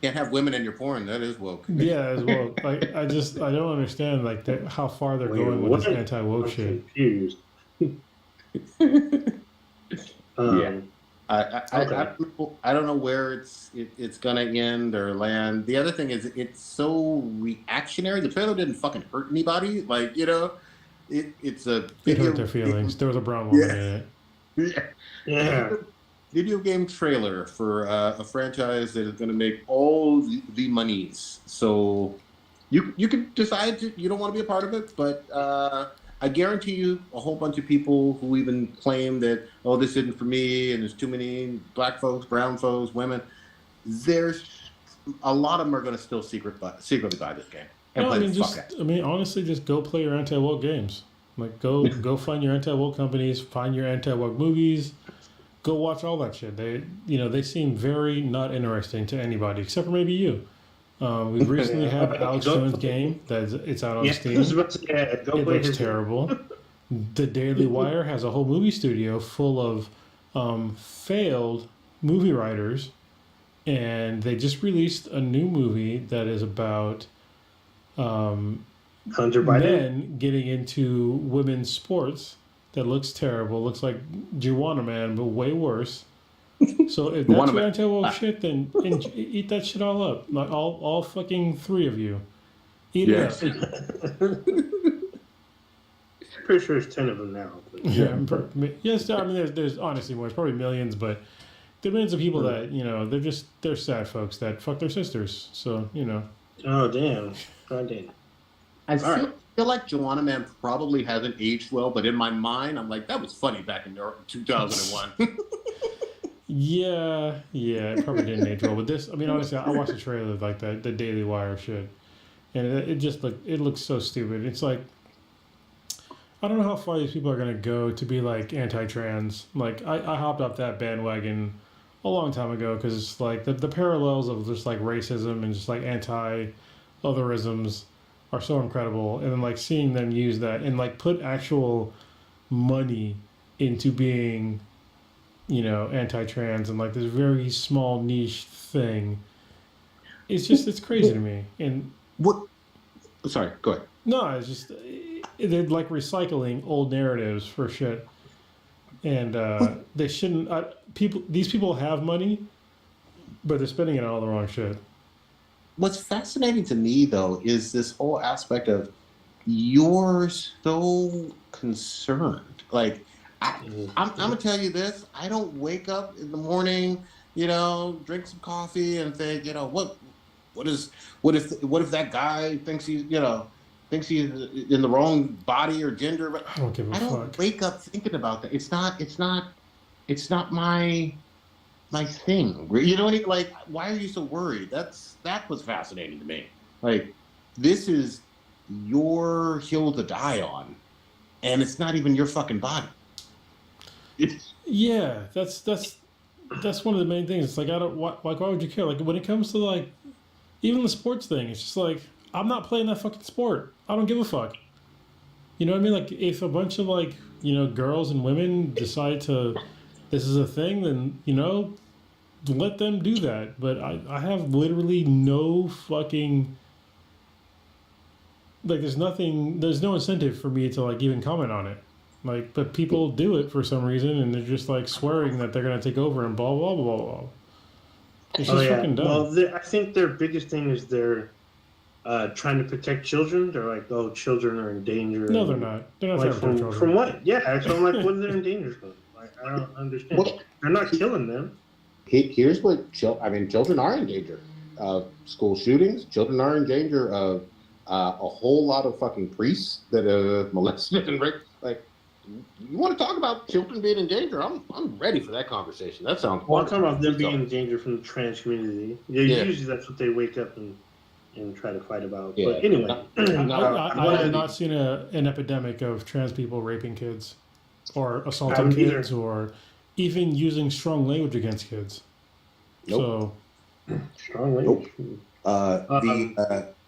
Speaker 1: Can't have women in your porn. That is woke.
Speaker 3: Yeah, as well. Like I don't understand like how far they're
Speaker 2: Wait,
Speaker 3: going with this
Speaker 2: what?
Speaker 3: anti-woke
Speaker 2: I'm
Speaker 3: shit.
Speaker 2: confused.
Speaker 1: Yeah.
Speaker 2: Okay.
Speaker 1: I don't know where it's gonna end or land. The other thing is it's so reactionary. The trailer didn't fucking hurt anybody. Like, it's a
Speaker 3: It
Speaker 1: video
Speaker 3: hurt their feelings.
Speaker 1: game.
Speaker 3: There was a brown woman in it.
Speaker 1: Yeah.
Speaker 2: Yeah.
Speaker 1: Video game trailer for a franchise that is going to make all the monies. So you can decide you don't want to be a part of it, but I guarantee you a whole bunch of people who even claim that, oh, this isn't for me and there's too many black folks, brown folks, women, there's a lot of them are going to still secretly buy this game and
Speaker 3: No,
Speaker 1: play
Speaker 3: I mean
Speaker 1: the fuck out.
Speaker 3: I mean honestly, just go play your anti-woke games. Like go find your anti-woke companies, find your anti-woke movies. Go watch all that shit. They seem very not interesting to anybody except for maybe you. We recently have Alex Jones' game it's out on Steam. It looks terrible. The Daily Wire has a whole movie studio full of failed movie writers, and they just released a new movie that is about
Speaker 2: Hunter Biden.
Speaker 3: men getting into women's sports. That looks terrible. Looks like Juwanna Man, but way worse. So if that's your anti-woke shit, then eat that shit all up. Like all fucking three of you. Eat it up.
Speaker 2: Pretty sure there's 10 of them now.
Speaker 3: Yeah. Yes, I mean there's honestly more. It's probably millions, but there are millions of people that they're sad folks that fuck their sisters. So
Speaker 2: Oh damn. God damn.
Speaker 1: I feel like Juwanna Man probably hasn't aged well, but in my mind, I'm like, that was funny back in 2001.
Speaker 3: Yeah, it probably didn't age well. But this, I mean, honestly, I watched the trailer like the Daily Wire shit, and it looks so stupid. It's like, I don't know how far these people are gonna go to be like anti-trans. Like I hopped off that bandwagon a long time ago because it's like the parallels of just like racism and just like anti-otherisms are so incredible, and then like seeing them use that and like put actual money into being anti-trans and like this very small niche thing, it's crazy to me. And
Speaker 1: what? Sorry, go ahead.
Speaker 3: No, it's just they're like recycling old narratives for shit, and they shouldn't. These people have money, but they're spending it on all the wrong shit.
Speaker 1: What's fascinating to me, though, is this whole aspect of you're so concerned. Like, I'm going to tell you this. I don't wake up in the morning, drink some coffee and think, what if that guy thinks he's in the wrong body or gender? But
Speaker 3: I don't give a fuck.
Speaker 1: I don't wake up thinking about that. It's not my thing. You know what I mean? Like, why are you so worried? That was fascinating to me. Like, this is your hill to die on, and it's not even your fucking body.
Speaker 3: Yeah, that's one of the main things. It's like why would you care? Like when it comes to like even the sports thing, it's just like I'm not playing that fucking sport. I don't give a fuck. You know what I mean? Like if a bunch of like girls and women decide this is a thing, then let them do that. But I have literally no fucking like there's no incentive for me to like even comment on it. Like, but people do it for some reason, and they're just like swearing that they're gonna take over and blah blah blah blah. It's just fucking dumb.
Speaker 2: Well, I think their biggest thing is they're trying to protect children. They're like, oh, children are in danger.
Speaker 3: No, they're not. They're not
Speaker 2: like,
Speaker 3: trying to protect children.
Speaker 2: From what? Yeah, so I'm like, what are they in danger from? Like, I don't understand. Well, they're not killing them.
Speaker 4: Here's what children are in danger of school shootings. Children are in danger of a whole lot of fucking priests that are molested and raped. Like, you want to talk about children being in danger? I'm ready for that conversation. That sounds.
Speaker 2: Well, I'm talking about them being in danger from the trans community. Yeah. Usually that's what they wake up and try to fight about. Yeah. But anyway,
Speaker 3: I have not seen an epidemic of trans people raping kids, or assaulting kids, or even using strong language against kids.
Speaker 2: Nope. So strong language.
Speaker 4: Nope.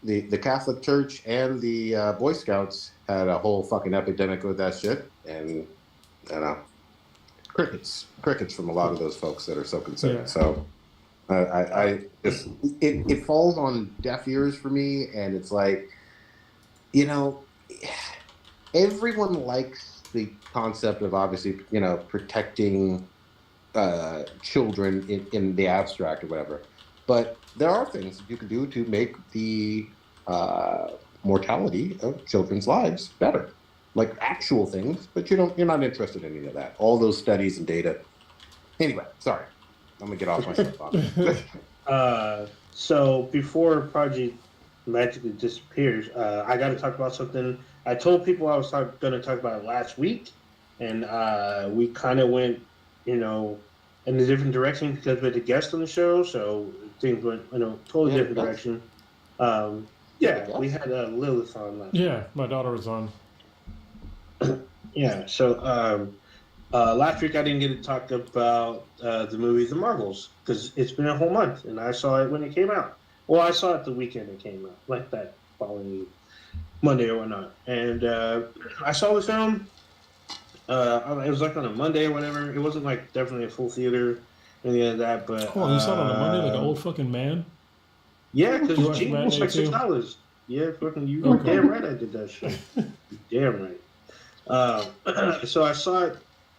Speaker 4: The Catholic Church and the Boy Scouts had a whole fucking epidemic with that shit, and crickets from a lot of those folks that are so concerned.
Speaker 3: Yeah.
Speaker 4: So I just it falls on deaf ears for me, and it's like, you know, everyone likes the concept of obviously, protecting children in the abstract or whatever, but there are things that you can do to make the mortality of children's lives better, like actual things. But you're not interested in any of that. All those studies and data. Anyway, sorry, I'm gonna get off my soapbox.
Speaker 2: So before Project magically disappears, I got to talk about something. I told people I was going to talk about it last week, and we kind of went, in a different direction because we had a guest on the show. So things went in a totally
Speaker 4: Yeah,
Speaker 2: different direction. Yeah, we had Lilith on last.
Speaker 3: Yeah, my daughter was on.
Speaker 2: Yeah, so last week I didn't get to talk about the movie The Marvels because it's been a whole month and I saw it when it came out. Well, I saw it the weekend it came out, like that following Monday or whatnot. And I saw the film. It was like on a Monday or whatever. It wasn't like definitely a full theater or anything like that. But
Speaker 3: Oh, you saw it on a Monday like an old fucking man?
Speaker 2: yeah, because
Speaker 3: You watched
Speaker 2: Gene was
Speaker 3: Matinee
Speaker 2: like
Speaker 3: too?
Speaker 2: $6. Yeah, fucking you.
Speaker 3: Okay.
Speaker 2: Damn right I did that shit. Damn right. So I saw it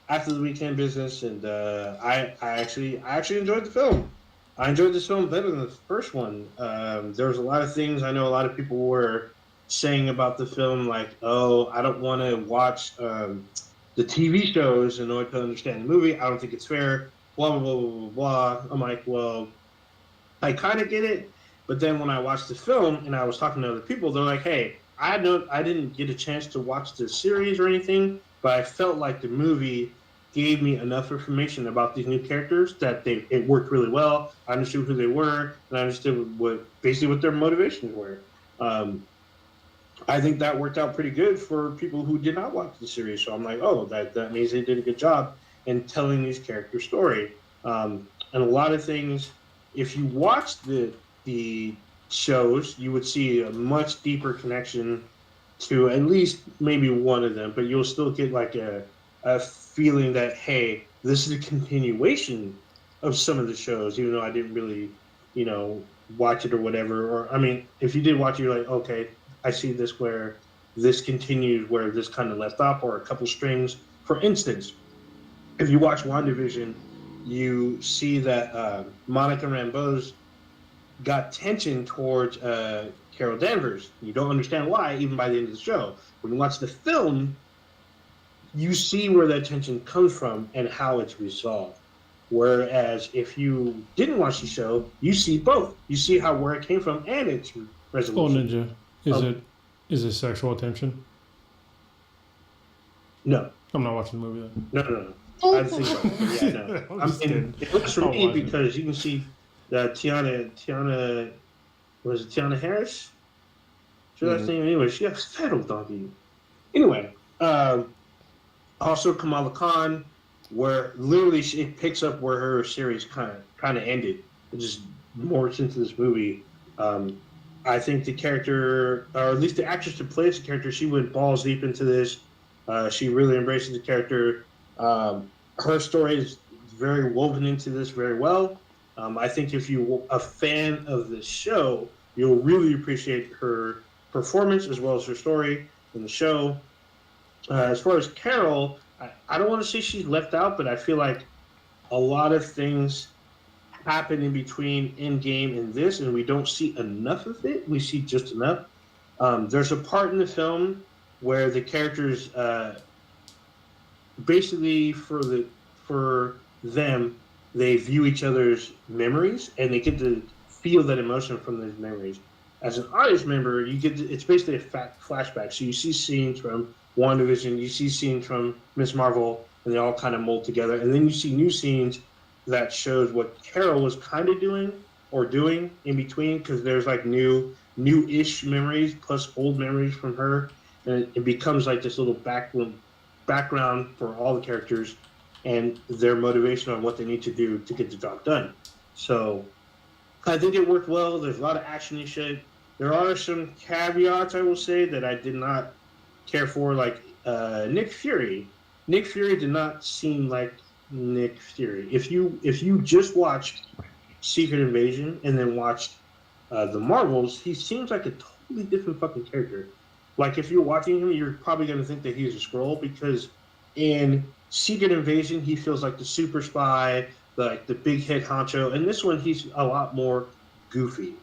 Speaker 2: after the weekend business, and I actually enjoyed the film. I enjoyed this film better than the first one. There was a lot of things I know a lot of people were saying about the film, like, "Oh, I don't want to watch the TV shows in order to understand the movie. I don't think it's fair." Blah blah blah blah blah blah. I'm like, well, I kind of get it, but then when I watched the film and I was talking to other people, they're like, "Hey, I didn't get a chance to watch the series or anything, but I felt like the movie gave me enough information about these new characters that it worked really well. I understood who they were, and I understood what their motivations were." I think that worked out pretty good for people who did not watch the series. So I'm like, oh, that means they did a good job in telling these characters' story. And a lot of things, if you watch the shows, you would see a much deeper connection to at least maybe one of them, but you'll still get like a feeling that, hey, this is a continuation of some of the shows, even though I didn't really, watch it or whatever. Or I mean, if you did watch it, you're like, okay, I see this where this continues where this kind of left off, or a couple strings. For instance, if you watch WandaVision, you see that Monica Rambeau's got tension towards Carol Danvers. You don't understand why, even by the end of the show. When you watch the film, you see where that tension comes from and how it's resolved. Whereas if you didn't watch the show, you see both. You see where it came from and its
Speaker 3: Oh,
Speaker 2: resolution.
Speaker 3: Ninja, is it sexual attention?
Speaker 2: No.
Speaker 3: I'm not watching the movie then.
Speaker 2: No. I think so. Yeah, no. It looks for me because you can see Tiana, was it Tiana Harris? Sure, that's name anyway. She got fat old donkey. Anyway, also Kamala Khan, where literally it picks up where her series kind of ended. It just morphs into this movie. I think the character, or at least the actress that plays the character, she went balls deep into this. She really embraces the character. Her story is very woven into this very well. I think if you're a fan of the show, you'll really appreciate her performance as well as her story in the show. As far as Carol, I don't want to say she's left out, but I feel like a lot of things happen in between in-game and this, and we don't see enough of it. We see just enough. There's a part in the film where the characters basically for them, they view each other's memories and they get to feel that emotion from those memories. As an audience member, it's basically a flashback. So you see scenes from WandaVision, you see scenes from Miss Marvel, and they all kind of mold together. And then you see new scenes that shows what Carol was kind of doing in between, because there's like new-ish memories plus old memories from her, and it becomes like this little background for all the characters and their motivation on what they need to do to get the job done. So I think it worked well. There's a lot of action and shit. There are some caveats, I will say, that I did not care for, like Nick Fury. Nick Fury did not seem like Nick Fury. If you just watched Secret Invasion and then watched the Marvels, he seems like a totally different fucking character. Like if you're watching him, you're probably going to think that he's a Skrull because in Secret Invasion he feels like the super spy, like the big head honcho, and this one he's a lot more goofy.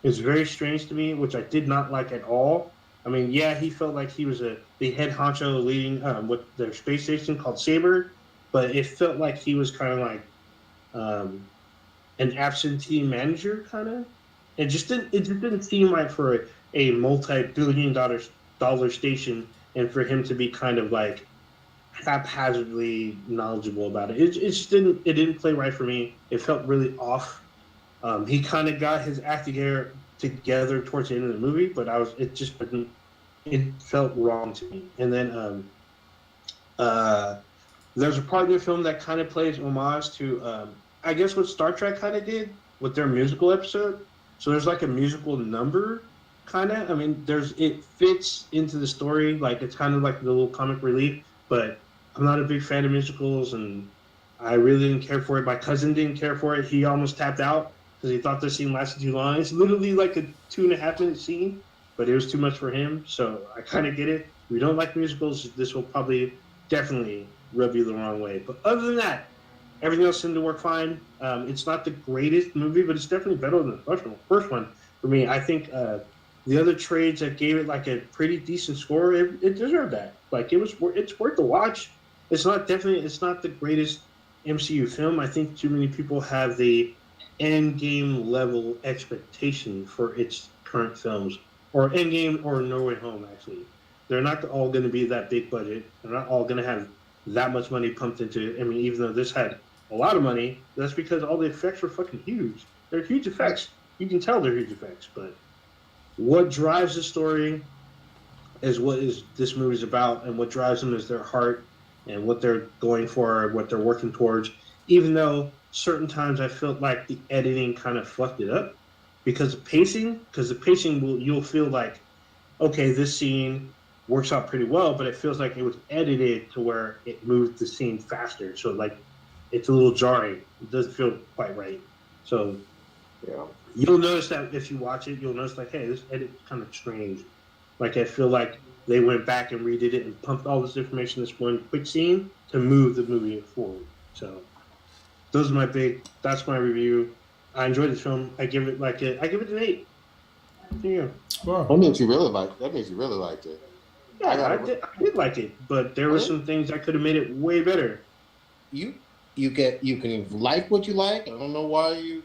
Speaker 2: It's very strange to me, which I did not like at all. I mean, yeah, he felt like he was the head honcho leading with their space station called Saber, but it felt like he was kind of like um, an absentee manager, kind of. It just didn't seem right for a multi-billion dollar station and for him to be kind of like haphazardly knowledgeable about it. It just didn't play right for me. It felt really off. He kind of got his act together towards the end of the movie, but it felt wrong to me. And then there's a part of the film that kind of plays homage to I guess what Star Trek kind of did with their musical episode. So there's like a musical number, kind of. I mean, it fits into the story, like it's kind of like the little comic relief. But I'm not a big fan of musicals, and I really didn't care for it. My cousin didn't care for it. He almost tapped out because he thought the scene lasted too long. It's literally like a 2.5 minute scene, but it was too much for him. So I kind of get it. If you don't like musicals, this will probably definitely rub you the wrong way. But other than that, everything else seemed to work fine. It's not the greatest movie, but it's definitely better than the first one for me. I think the other trades that gave it like a pretty decent score, it deserved that. Like it's worth the watch. It's not the greatest MCU film. I think too many people have the end game level expectation for its current films, or end game or No Way Home. Actually, they're not all going to be that big budget. They're not all going to have that much money pumped into it. I mean, even though this had a lot of money, that's because all the effects were fucking huge. They're huge effects. You can tell they're huge effects. But what drives the story is what this movie's about, and what drives them is their heart and what they're going for, what they're working towards. Even though certain times I felt like the editing kind of fucked it up because the pacing you'll feel like, okay, this scene works out pretty well, but it feels like it was edited to where it moved the scene faster. So like it's a little jarring. It doesn't feel quite right. So yeah, you'll notice that if you watch it, you'll notice like, hey, this edit's kind of strange. Like I feel like they went back and redid it and pumped all this information in this one quick scene to move the movie forward. So that's my review. I enjoyed the film. I give it an 8. Yeah.
Speaker 3: Wow.
Speaker 4: That means you really liked it.
Speaker 2: Yeah, I did like it, but there were some things I could have made it way better.
Speaker 4: You can like what you like. I don't know why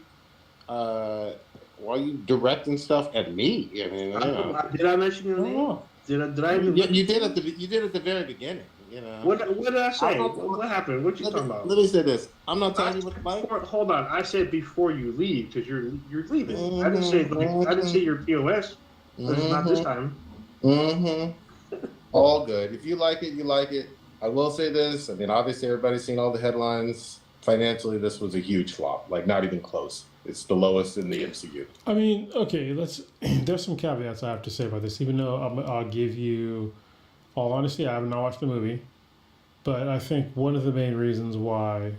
Speaker 4: you directing stuff at me. I mean, you know.
Speaker 2: Did I mention your name? Did I even?
Speaker 4: You did at the very beginning. You know.
Speaker 2: What did I say? What happened? What you talking about?
Speaker 4: Let me say this. I'm not telling you what to like.
Speaker 2: Hold on. I said before you leave because you're leaving. I didn't say your POS. But it's not this time.
Speaker 4: Mm-hmm. All good. If you like it, you like it. I will say this. I mean, obviously, everybody's seen all the headlines. Financially, this was a huge flop. Like, not even close. It's the lowest in the MCU.
Speaker 3: I mean, okay, there's some caveats I have to say about this, even though I'll give you, all honesty, I have not watched the movie, but I think one of the many reasons why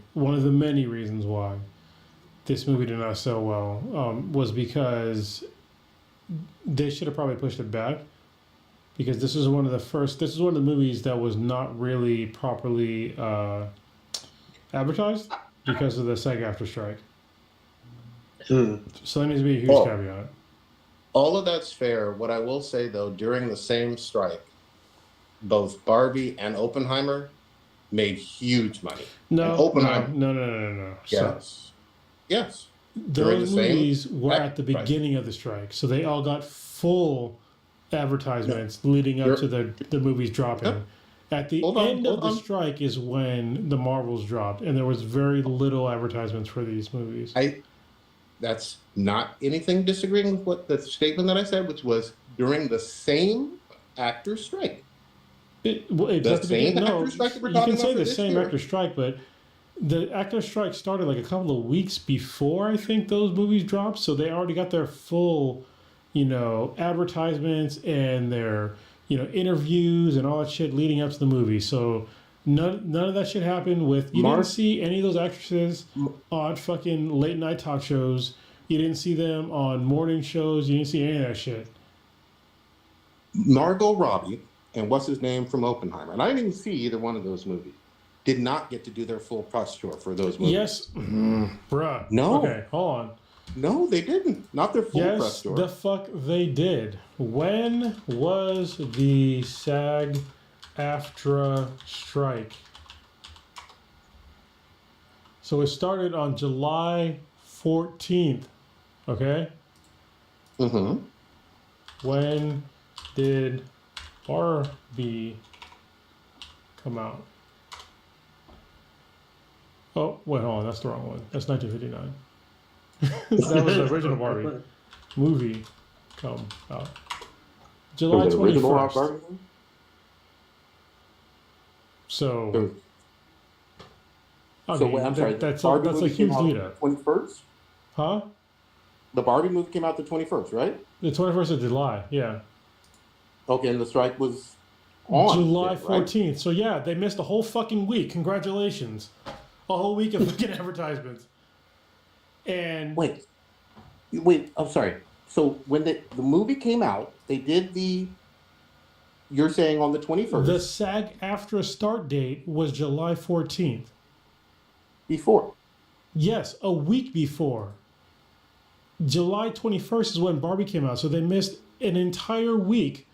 Speaker 3: this movie did not sell well was because they should have probably pushed it back, because this is one of the movies that was not really properly advertised because of the SAG-AFTRA strike. So that needs to be a huge caveat.
Speaker 4: All of that's fair. What I will say, though, during the same strike, both Barbie and Oppenheimer made huge money.
Speaker 3: No.
Speaker 4: Yes. Yes.
Speaker 3: Those movies were at the beginning of the strike, so they all got full advertisements leading up to the movies dropping.
Speaker 4: Yep.
Speaker 3: At the end of the strike is when the Marvels dropped, and there was very little advertisements for these movies.
Speaker 4: That's not anything disagreeing with what the statement that I said, which was during the same actor strike.
Speaker 3: You can say the same actor strike, but the actor strike started like a couple of weeks before I think those movies dropped, so they already got their full, advertisements and their, interviews and all that shit leading up to the movie. So None of that shit happened with. You didn't see any of those actresses on fucking late night talk shows. You didn't see them on morning shows. You didn't see any of that shit.
Speaker 4: Margot Robbie and what's his name from Oppenheimer, and I didn't even see either one of those movies, did not get to do their full press tour for those movies.
Speaker 3: Yes, bruh.
Speaker 4: No.
Speaker 3: Okay, hold on.
Speaker 4: No, they didn't. Not their full press
Speaker 3: Yes,
Speaker 4: tour.
Speaker 3: the fuck they did. When was the SAG-AFTRA strike? So it started on July 14th. Okay?
Speaker 4: Mm-hmm.
Speaker 3: When did Barbie come out? Oh, wait, hold on. That's the wrong one. That's 1959. That was the original Barbie movie come out. July
Speaker 4: Was it original
Speaker 3: 21st.
Speaker 4: Barbie?
Speaker 3: So, I
Speaker 4: So
Speaker 3: mean,
Speaker 4: wait, I'm sorry.
Speaker 3: that's
Speaker 4: Barbie
Speaker 3: a
Speaker 4: movie
Speaker 3: huge
Speaker 4: came out
Speaker 3: lead up.
Speaker 4: 21st?
Speaker 3: Huh?
Speaker 4: The Barbie movie came out the 21st, right?
Speaker 3: The 21st of July, yeah.
Speaker 4: Okay, and the strike was on
Speaker 3: July
Speaker 4: then, right?
Speaker 3: 14th. So, yeah, they missed a whole fucking week. Congratulations. A whole week of fucking advertisements. And
Speaker 4: Wait, I'm sorry. So when the movie came out, they did you're saying on the 21st?
Speaker 3: the SAG-AFTRA start date was July 14th.
Speaker 4: Before.
Speaker 3: Yes, a week before. July 21st is when Barbie came out. So they missed an entire week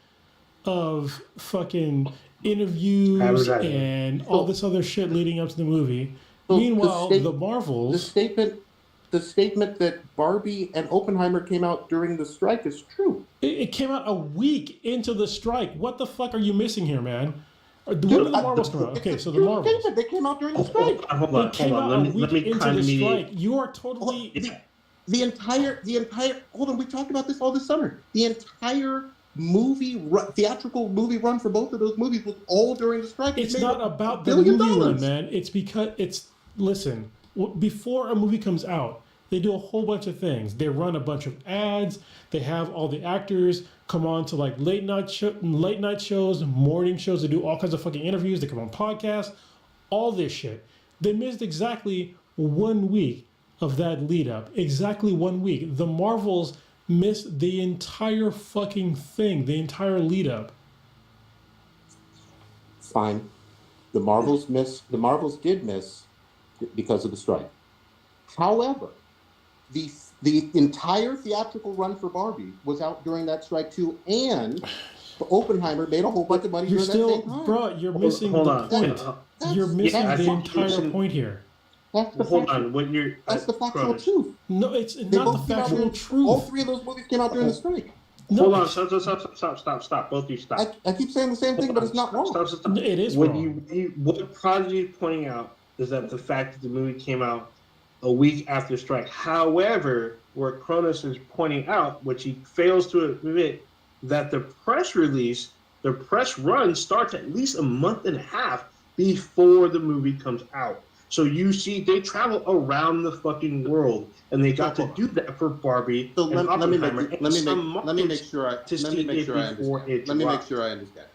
Speaker 3: of fucking interviews
Speaker 2: Advertising.
Speaker 3: and all this other shit leading up to the movie.
Speaker 4: So
Speaker 3: Meanwhile,
Speaker 4: the
Speaker 3: the Marvels...
Speaker 4: The statement that Barbie and Oppenheimer came out during the strike is true.
Speaker 3: It came out a week into the strike. What the fuck are you missing here, man? When did the Marvels come out? Okay, so the Marvels.
Speaker 4: They came out during the strike.
Speaker 2: Hold
Speaker 3: They
Speaker 2: on.
Speaker 3: came out
Speaker 2: Let
Speaker 3: a
Speaker 2: me
Speaker 3: week into
Speaker 2: kind
Speaker 3: the
Speaker 2: of
Speaker 3: strike. You are totally...
Speaker 4: The entire, hold on, we talked about this all this summer. The entire theatrical movie run for both of those movies was all during the strike.
Speaker 3: It's not about the movie run, man. It's because listen, before a movie comes out, they do a whole bunch of things. They run a bunch of ads. They have all the actors come on to like late night shows, morning shows. They do all kinds of fucking interviews. They come on podcasts, all this shit. They missed exactly 1 week of that lead up. Exactly 1 week. The Marvels missed the entire fucking thing, the entire lead up.
Speaker 4: Fine. The Marvels did miss because of the strike. However, the entire theatrical run for Barbie was out during that strike too, and Oppenheimer made a whole bunch of money during that same time.
Speaker 3: Bro, you're missing the point. You're missing the entire point here.
Speaker 4: That's the
Speaker 2: Hold on. When you're
Speaker 4: That's the factual
Speaker 2: Cronus.
Speaker 4: truth.
Speaker 3: No, it's
Speaker 4: They
Speaker 3: not
Speaker 4: both
Speaker 3: the
Speaker 4: came out
Speaker 3: factual
Speaker 4: during-
Speaker 3: truth.
Speaker 4: All three of those movies came out during the strike.
Speaker 3: No,
Speaker 2: Hold on. Stop. Both of you stop.
Speaker 4: I keep saying the same thing, but it's not wrong.
Speaker 2: Stop.
Speaker 3: It is
Speaker 2: What
Speaker 3: wrong.
Speaker 2: what Prodigy is pointing out is that the fact that the movie came out a week after strike. However, where Cronus is pointing out, which he fails to admit, that the press run starts at least a month and a half before the movie comes out. So you see, they travel around the fucking world, and they got to do that for Barbie
Speaker 4: So
Speaker 2: and
Speaker 4: let me
Speaker 2: Oppenheimer.
Speaker 4: make sure I understand.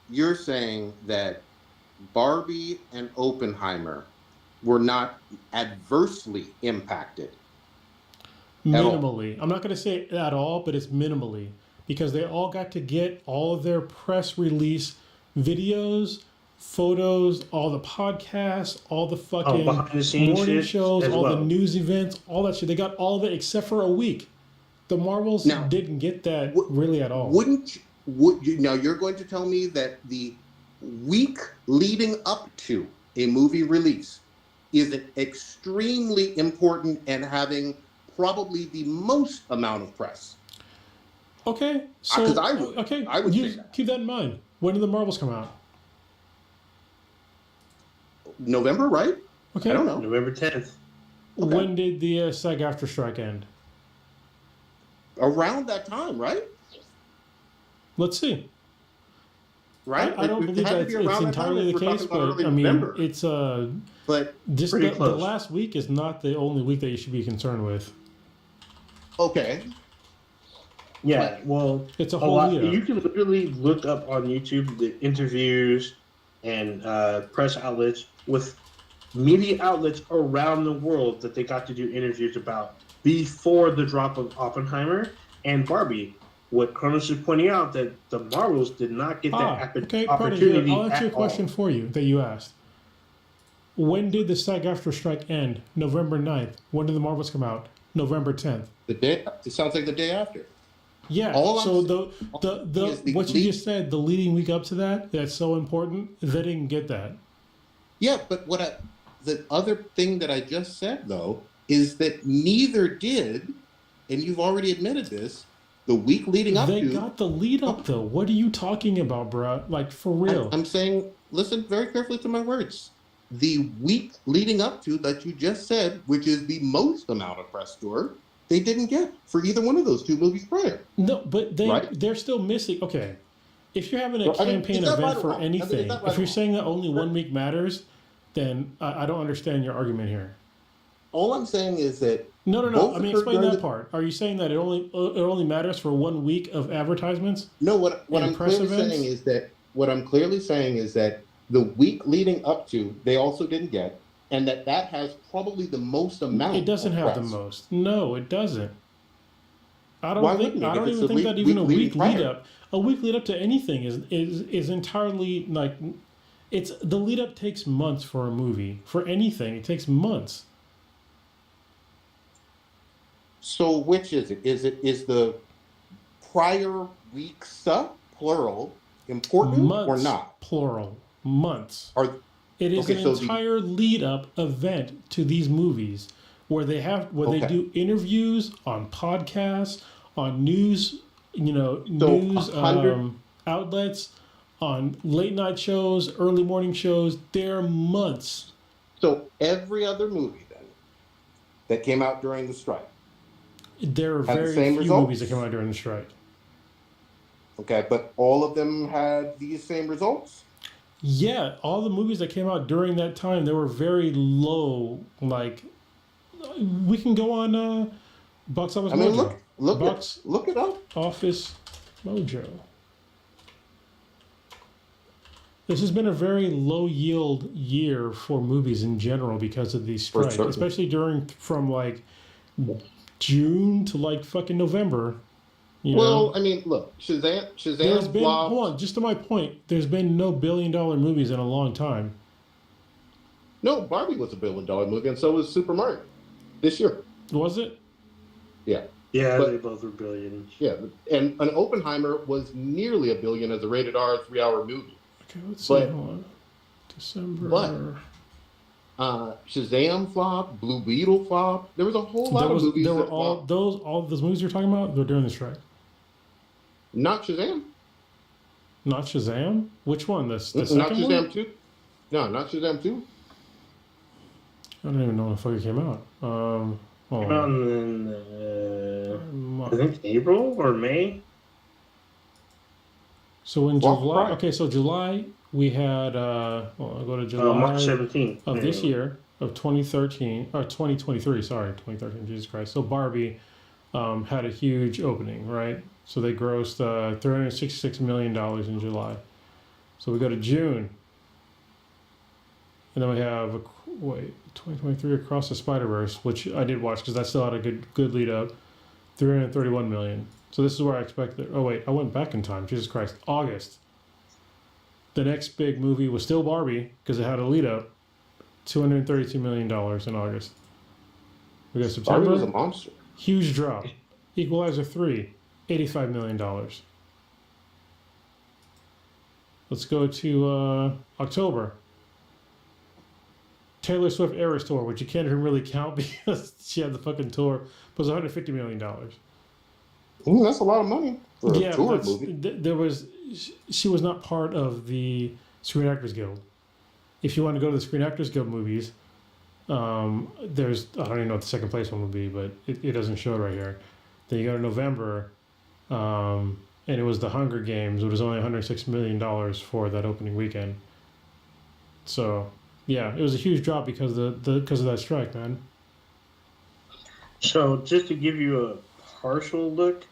Speaker 4: You're saying that Barbie and Oppenheimer were not adversely impacted.
Speaker 3: Minimally. I'm not going to say at all, but it's minimally. Because they all got to get all of their press release videos, photos, all the podcasts, all the fucking
Speaker 2: behind-the-scenes
Speaker 3: morning
Speaker 2: shit
Speaker 3: shows,
Speaker 2: as
Speaker 3: all the
Speaker 2: well.
Speaker 3: news events, all that shit. They got all of it except for a week. The Marvels
Speaker 4: Now,
Speaker 3: didn't get that really at all.
Speaker 4: Now you're going to tell me that the week leading up to a movie release is extremely important and having probably the most amount of press?
Speaker 3: Okay, so
Speaker 4: 'Cause I would
Speaker 3: you
Speaker 4: say that.
Speaker 3: keep that in mind. When did the Marvels come out?
Speaker 4: November, right?
Speaker 3: Okay,
Speaker 4: I don't know.
Speaker 2: November 10th.
Speaker 4: Okay.
Speaker 3: When did the SAG-AFTRA strike end?
Speaker 4: Around that time, right?
Speaker 3: Let's see.
Speaker 4: Right?
Speaker 3: I don't believe that it's entirely the case, but I mean,
Speaker 4: November.
Speaker 3: it's
Speaker 4: But
Speaker 3: just
Speaker 2: Pretty
Speaker 3: the
Speaker 2: close.
Speaker 3: last week is not the only week that you should be concerned with.
Speaker 4: okay,
Speaker 2: Yeah, well,
Speaker 3: It's a
Speaker 2: a
Speaker 3: whole
Speaker 2: lot.
Speaker 3: year.
Speaker 2: You can literally look up on YouTube the interviews and press outlets with media outlets around the world that they got to do interviews about before the drop of Oppenheimer and Barbie. What Cronus is pointing out that the Marvels did not get that
Speaker 3: Okay, pardon.
Speaker 2: opportunity
Speaker 3: Here, I'll answer
Speaker 2: at
Speaker 3: a question
Speaker 2: all.
Speaker 3: for you that you asked. When did the SAG-AFTRA strike end? November 9th. When did the Marvels come out? November 10th.
Speaker 4: The day. It sounds like the day after.
Speaker 3: Yeah.
Speaker 4: All I'm
Speaker 3: so
Speaker 4: saying is
Speaker 3: the what you just said, the leading week up to that's so important. They didn't get that.
Speaker 4: Yeah, but the other thing that I just said though is that neither did, and you've already admitted this, the week leading up
Speaker 3: They
Speaker 4: to.
Speaker 3: got the lead up though. What are you talking about, bruh? Like for real.
Speaker 4: I'm saying, listen very carefully to my words. The week leading up to that you just said, which is the most amount of press tour, they didn't get for either one of those two movies prior.
Speaker 3: No, but they're still missing. Okay, if you're having a campaign event for anything, if you're saying that only 1 week matters, then I don't understand your argument here.
Speaker 4: All I'm saying is that
Speaker 3: No. I mean, explain that part. Are you saying that it only matters for 1 week of advertisements?
Speaker 4: No, what I'm clearly saying is that the week leading up to they also didn't get, and that has probably the most amount.
Speaker 3: It doesn't have the most. No, it doesn't. I don't even think that even a week lead up to anything is entirely like it's the lead up takes months for a movie. For anything, it takes months.
Speaker 4: So which is it? Is the prior week stuff plural important
Speaker 3: months,
Speaker 4: or not?
Speaker 3: Plural. Months. It is
Speaker 4: an
Speaker 3: entire lead up event to these movies where they do interviews on podcasts, on news, outlets, on late night shows, early morning shows. They're months.
Speaker 4: So every other movie then that came out during the strike.
Speaker 3: There are very few movies that came out during the strike.
Speaker 4: Okay, but all of them had these same results?
Speaker 3: Yeah, all the movies that came out during that time, they were very low. Like, we can go on Box Office Mojo.
Speaker 4: Look it up.
Speaker 3: Office Mojo. This has been a very low yield year for movies in general because of these strikes, especially from like June to like fucking November.
Speaker 4: I mean, look, Shazam flopped.
Speaker 3: Hold on, just to my point, there's been no $1 billion movies in a long time.
Speaker 4: No, Barbie was a $1 billion movie, and so was Super Mario this year.
Speaker 3: Was it?
Speaker 4: Yeah.
Speaker 2: Yeah, they both were billions.
Speaker 4: Yeah, and an Oppenheimer was nearly $1 billion as a rated R 3-hour movie.
Speaker 3: Okay, let's see. Hold on. December.
Speaker 4: But Shazam flopped, Blue Beetle flopped. There was a whole lot of movies.
Speaker 3: There were all those movies you're talking about. They're during the strike.
Speaker 4: Not Shazam.
Speaker 3: Not Shazam. Which one? The second
Speaker 4: not Shazam
Speaker 3: one?
Speaker 4: 2. No, not Shazam 2.
Speaker 3: I don't even know when the fuck it came out.
Speaker 2: Came out in I think April or May.
Speaker 3: So in July, okay, so July we had I'll go to July
Speaker 2: March 17th
Speaker 3: of this year of 2013 or 2023. Sorry, 2013. Jesus Christ. So Barbie had a huge opening, right? So they grossed $366 million in July. So we go to June, and then we have 2023 Across the Spider-Verse, which I did watch because that still had a good lead up, $331 million. So this is where I expected. Oh wait, I went back in time. Jesus Christ, August. The next big movie was still Barbie because it had a lead up, $232 million in August. We got September.
Speaker 4: Barbie was a monster.
Speaker 3: Huge drop. Equalizer 3, $85 million. Let's go to October. Taylor Swift Eras Tour, which you can't even really count because she had the fucking tour, was $150 million.
Speaker 4: That's a lot of money for a tour movie.
Speaker 3: She was not part of the Screen Actors Guild. If you want to go to the Screen Actors Guild movies, I don't even know what the second place one would be, but it doesn't show it right here. Then you go to November, and it was the Hunger Games. It was only $106 million for that opening weekend. So, yeah, it was a huge drop because of that strike, man.
Speaker 2: So, just to give you a partial look,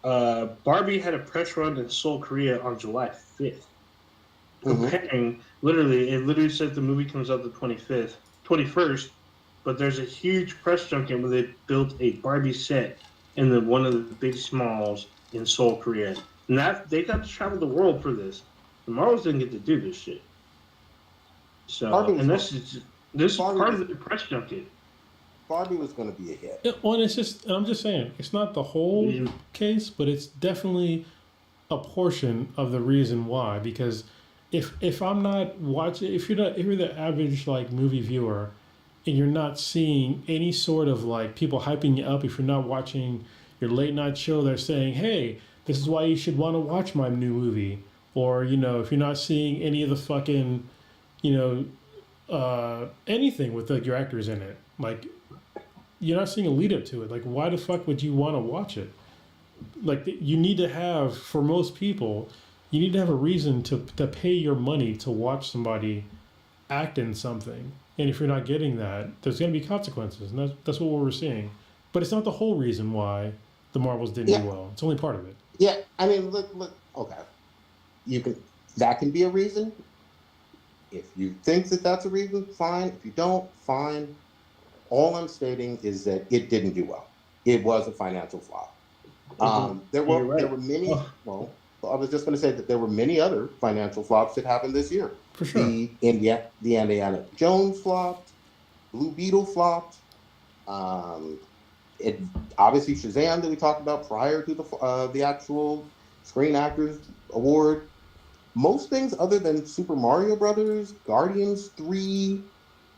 Speaker 2: Barbie had a press run in Seoul, Korea on July 5th. comparing. Literally, it literally says the movie comes out the 21st, but there's a huge press junket where they built a Barbie set in one of the big smalls in Seoul, Korea, and that they got to travel the world for this. The Marvels didn't get to do this shit. So, and this is part of the press junket.
Speaker 4: Barbie was going to be a hit.
Speaker 3: Well, it's just, I'm just saying, it's not the whole case, but it's definitely a portion of the reason why. Because if I'm not watching, if you're the average like movie viewer, and you're not seeing any sort of like people hyping you up, if you're not watching your late night show, they're saying, hey, this is why you should want to watch my new movie. Or, you know, if you're not seeing any of the fucking, you know, anything with like your actors in it, like you're not seeing a lead up to it. Like, why the fuck would you want to watch it? Like, you need to have, for most people, you need to have a reason to pay your money to watch somebody act in something. And if you're not getting that, there's going to be consequences, and that's what we're seeing. But it's not the whole reason why the Marvels didn't do well. It's only part of it.
Speaker 4: Yeah, I mean, look. Okay, that can be a reason. If you think that that's a reason, fine. If you don't, fine. All I'm stating is that it didn't do well. It was a financial flop. There were many. Well, I was just going to say that there were many other financial flops that happened this year.
Speaker 3: For sure.
Speaker 4: The Indiana Jones flopped. Blue Beetle flopped. It obviously Shazam that we talked about prior to the actual Screen Actors Award. Most things other than Super Mario Brothers, Guardians 3,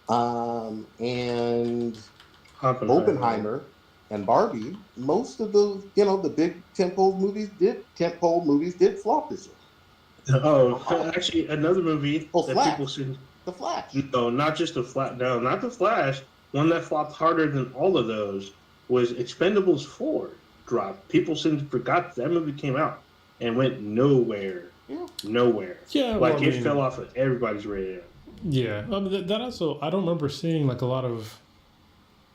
Speaker 4: and Oppenheimer and Barbie, most of the the big tentpole movies did flop this year.
Speaker 2: Oh, actually, another movie that
Speaker 4: Flash.
Speaker 2: people should.
Speaker 4: The Flash.
Speaker 2: No, not just the Flash. No, not the Flash. One that flopped harder than all of those was Expendables 4 dropped. People forgot that movie came out and went nowhere.
Speaker 4: Yeah.
Speaker 2: Nowhere.
Speaker 3: Yeah,
Speaker 2: like it fell off of everybody's radar.
Speaker 3: Yeah, that also, I don't remember seeing like a lot of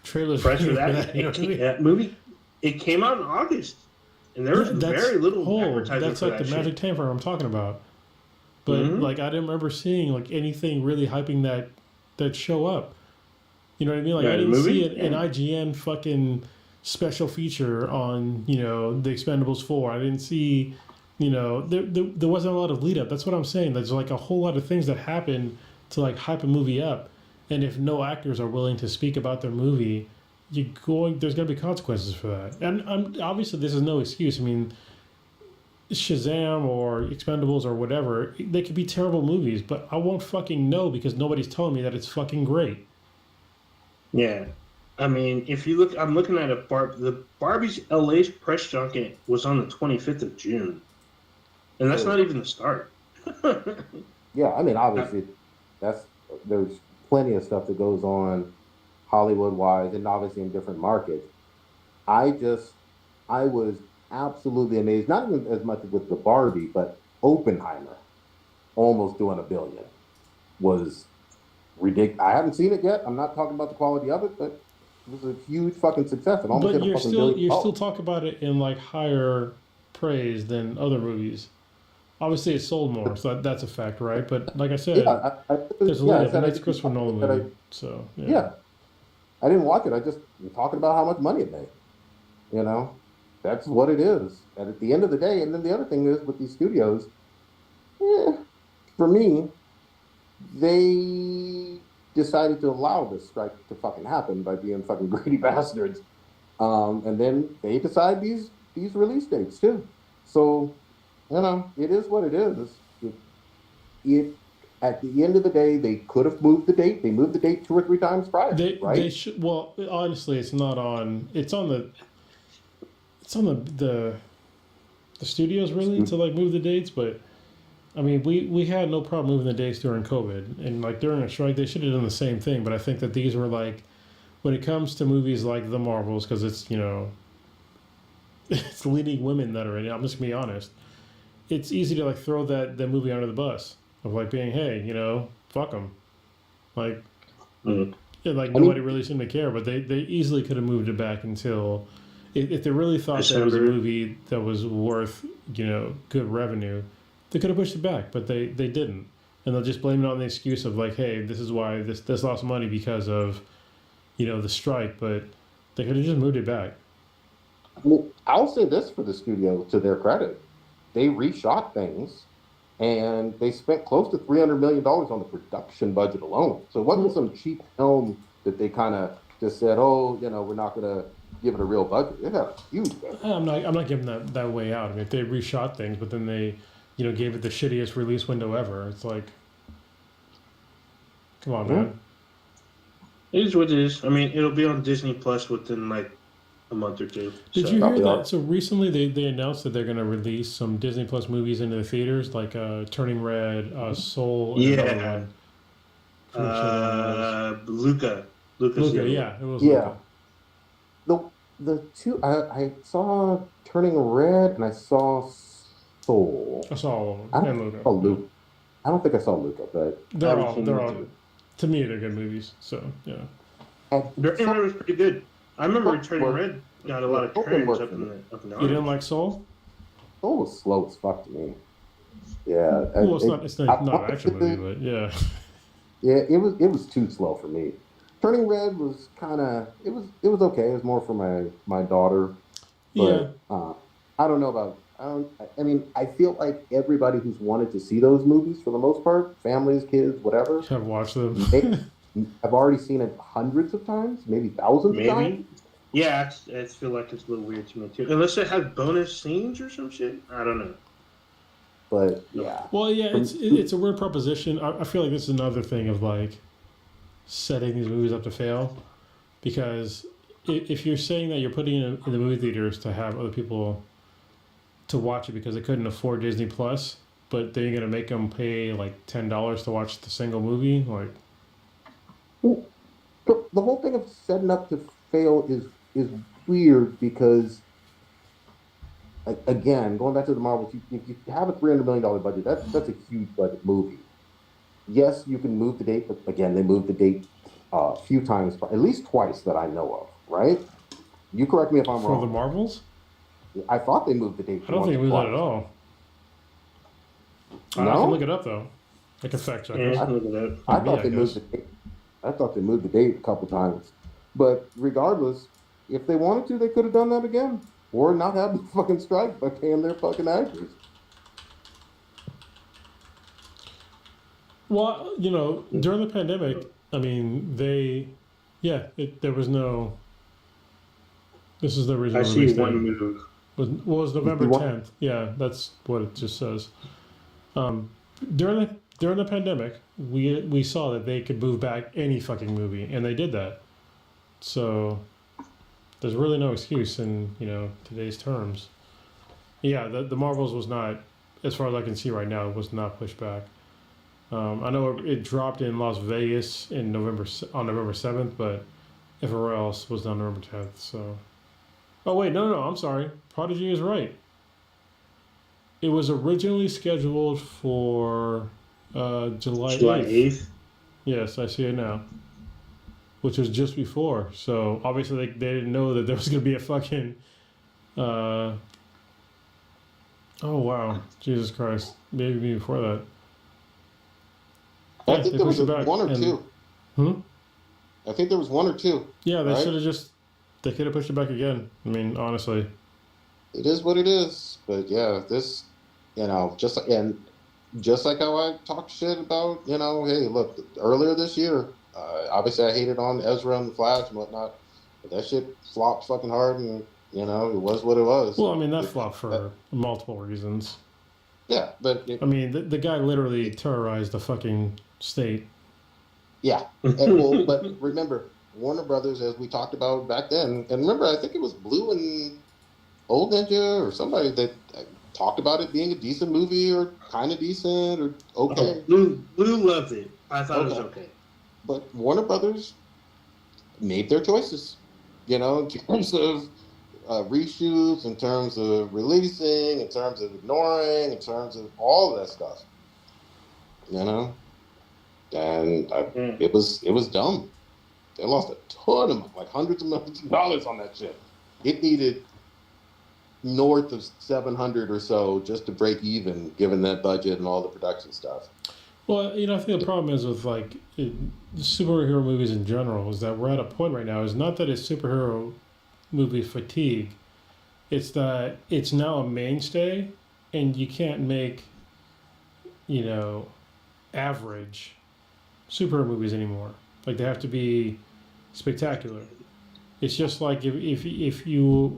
Speaker 3: trailers
Speaker 2: for that. That movie, it came out in August, and there was very little advertising.
Speaker 3: That's like the Magic Tamper I'm talking about. But like, I didn't remember seeing like anything really hyping that show up. You know what I mean? Like, I didn't see it in IGN fucking special feature on the Expendables 4. I didn't see. There wasn't a lot of lead up. That's what I'm saying. There's like a whole lot of things that happen to like hype a movie up, and if no actors are willing to speak about their movie, there's going to be consequences for that. And obviously this is no excuse. I mean, Shazam or Expendables or whatever, they could be terrible movies, but I won't fucking know because nobody's telling me that it's fucking great.
Speaker 2: Yeah. I mean, if you look, I'm looking at the Barbie's LA press junket was on the 25th of June. And that's not even the start.
Speaker 4: Yeah, I mean, obviously, there's plenty of stuff that goes on Hollywood-wise and obviously in different markets. I was absolutely amazed, not even as much with the Barbie, but Oppenheimer almost doing $1 billion was ridiculous. I haven't seen it yet. I'm not talking about the quality of it, but it was a huge fucking success. It almost
Speaker 3: but
Speaker 4: hit $1 billion.
Speaker 3: You're still talking about it in like higher praise than other movies. Obviously, it sold more, so that's a fact, right? But like I said, there's a lead up, and it's Christopher Nolan movie, so yeah.
Speaker 4: I didn't watch it. I'm talking about how much money it made. That's what it is. And at the end of the day, and then the other thing is with these studios, for me, they decided to allow this strike to fucking happen by being fucking greedy bastards, and then they decide these release dates too. So. It is what it is. At the end of the day, they could have moved the date. They moved the date 2 or 3 times prior, right?
Speaker 3: They should. Well, honestly, it's not on. It's on the studios really to like move the dates. But I mean, we had no problem moving the dates during COVID, and like during a strike, they should have done the same thing. But I think that these were like, when it comes to movies like the Marvels, because it's it's leading women that are in it. I'm just gonna be honest. It's easy to like throw that movie under the bus of like being, hey, fuck them, like, nobody really seemed to care, but they easily could have moved it back until if they really thought that was a movie that was worth good revenue, they could have pushed it back, but they didn't. and they'll just blame it on the excuse of like, hey, this is why this lost money because of, the strike, but they could have just moved it back.
Speaker 4: Well, I'll say this for the studio to their credit. They reshot things and they spent close to $300 million on the production budget alone. So it wasn't some cheap film that they kind of just said, oh, we're not going to give it a real budget. It had a huge budget.
Speaker 3: I'm not giving that way out. I mean, if they reshot things, but then they, gave it the shittiest release window ever, it's like, come on, man.
Speaker 2: It is what it is. I mean, it'll be on Disney Plus within like a month or two.
Speaker 3: Did you hear that? So recently they announced that they're going to release some Disney Plus movies into the theaters, like Turning Red, Soul, and
Speaker 2: yeah, Luca.
Speaker 3: Luca, yeah, it was
Speaker 4: yeah.
Speaker 3: Luca.
Speaker 4: The two I saw Turning Red and I saw Soul.
Speaker 3: I saw all of them. And Luca.
Speaker 4: Oh, Luca. I don't think I saw Luca, but
Speaker 3: they're all to me they're good movies. So yeah,
Speaker 2: Turning Red was pretty good. I remember Turning Red got a lot of trash up in the
Speaker 3: You didn't like Soul?
Speaker 4: Soul was slow as fuck to me. Yeah.
Speaker 3: Well, it's not an action movie, but yeah.
Speaker 4: Yeah, it was too slow for me. Turning Red was kind of it was okay. It was more for my daughter. But,
Speaker 3: yeah.
Speaker 4: I don't know about. I mean, I feel like everybody who's wanted to see those movies, for the most part, families, kids, whatever,
Speaker 3: have watched them.
Speaker 4: I've already seen it hundreds of times, maybe thousands of times.
Speaker 2: Yeah, I feel like it's a little weird to me too. Unless it has bonus scenes or some shit. I don't know.
Speaker 4: But yeah.
Speaker 3: Well, yeah, it's a weird proposition. I feel like this is another thing of like setting these movies up to fail, because if you're saying that you're putting it in the movie theaters to have other people to watch it because they couldn't afford Disney Plus, but then you're gonna make them pay like $10 to watch the single movie, like.
Speaker 4: Well, the whole thing of setting up to fail is weird because, again, going back to the Marvels, if you have a $300 million budget, that's a huge budget movie. Yes, you can move the date, but again, they moved the date a few times, at least twice that I know of, right? You correct me if I'm wrong.
Speaker 3: For the Marvels?
Speaker 4: I thought they moved the date.
Speaker 3: I don't think they moved that at all.
Speaker 4: No?
Speaker 3: I can look it up, though. I can fact check it.
Speaker 2: I can look it up.
Speaker 4: I thought they moved the date. I thought they moved the date a couple times. But regardless, if they wanted to, they could have done that again. Or not have the fucking strike by paying their fucking actors.
Speaker 3: Well, during the pandemic, I mean, there was no. This is the original.
Speaker 2: I see one move.
Speaker 3: It was November 10th. Yeah, that's what it just says. During the pandemic, we saw that they could move back any fucking movie, and they did that. So there's really no excuse in today's terms. Yeah, the Marvels was not, as far as I can see right now, it was not pushed back. I know it dropped in Las Vegas on November 7th, but everywhere else was on November 10th. So, oh wait, no, I'm sorry. Prodigy is right. It was originally scheduled for July 8th. Yes, I see it now. Which was just before. So obviously they didn't know that there was going to be a fucking. Oh wow, Jesus Christ! Maybe before that.
Speaker 4: I think there was one or two. I think there was one or two.
Speaker 3: Yeah, they should have they could have pushed it back again. I mean, honestly.
Speaker 4: It is what it is. But yeah, this, just like how I talked shit about, hey, look, earlier this year, obviously I hated on Ezra and the Flash and whatnot, but that shit flopped fucking hard and, it was what it was.
Speaker 3: Well, I mean, that flopped for multiple reasons.
Speaker 4: Yeah, but...
Speaker 3: the guy literally terrorized the fucking state.
Speaker 4: Yeah. But remember, Warner Brothers, as we talked about back then, and remember, I think it was Blue and Old Ninja or somebody that talked about it being a decent movie or kind of decent or okay.
Speaker 2: Blue loved it. I thought it was okay.
Speaker 4: But Warner Brothers made their choices, in terms of reshoots, in terms of releasing, in terms of ignoring, in terms of all of that stuff. And it was dumb. They lost a ton of, like hundreds of millions of dollars on that shit. It needed north of 700 or so just to break even, given that budget and all the production stuff.
Speaker 3: Well, I think the problem is with like superhero movies in general is that we're at a point right now. Is not that it's superhero movie fatigue. It's that it's now a mainstay, and you can't make you know average superhero movies anymore. Like they have to be spectacular. It's just like if you're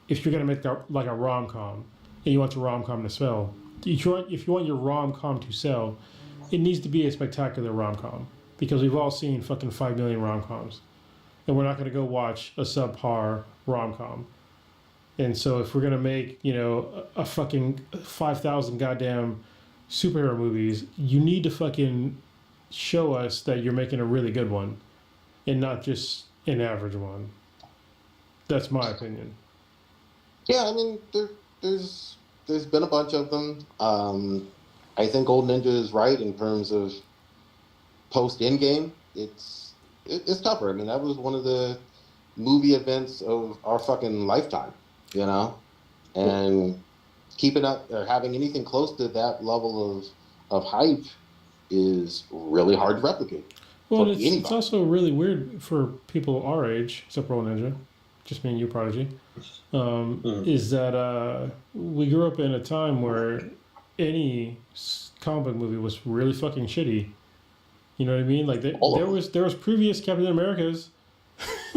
Speaker 3: gonna make like a rom com and you want your rom com to sell, if you want your rom com to sell, it needs to be a spectacular rom com because we've all seen fucking 5 million rom coms, and we're not gonna go watch a subpar rom com. And so if we're gonna make a fucking 5,000 goddamn superhero movies, you need to fucking show us that you're making a really good one and not just an average one. That's my opinion.
Speaker 4: Yeah, I mean, there's been a bunch of them. I think Old Ninja is right in terms of post Endgame. It's tougher. I mean, that was one of the movie events of our fucking lifetime, and keeping up or having anything close to that level of hype is really hard to replicate.
Speaker 3: Well, it's also really weird for people our age, except for Old Ninja, just me and you, Prodigy, is that we grew up in a time where any comic book movie was really fucking shitty. You know what I mean? Like there was previous Captain Americas.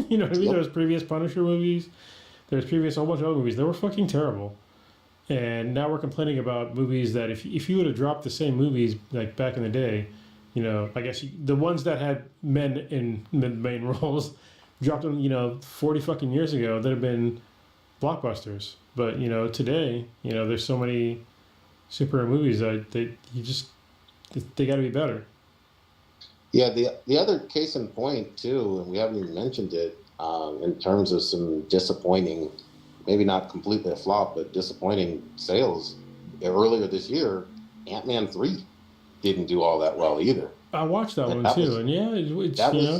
Speaker 3: You know what I mean? Yep. There was previous Punisher movies. There's previous whole bunch of other movies. They were fucking terrible. And now we're complaining about movies that if you would have dropped the same movies like back in the day, I guess the ones that had men in the main roles, dropped them, 40 fucking years ago, that have been blockbusters. But, today, there's so many superhero movies that they got to be better.
Speaker 4: Yeah, the other case in point, too, and we haven't even mentioned it, in terms of some disappointing, maybe not completely a flop, but disappointing sales earlier this year, Ant-Man 3 didn't do all that well either.
Speaker 3: I watched that one too, and yeah,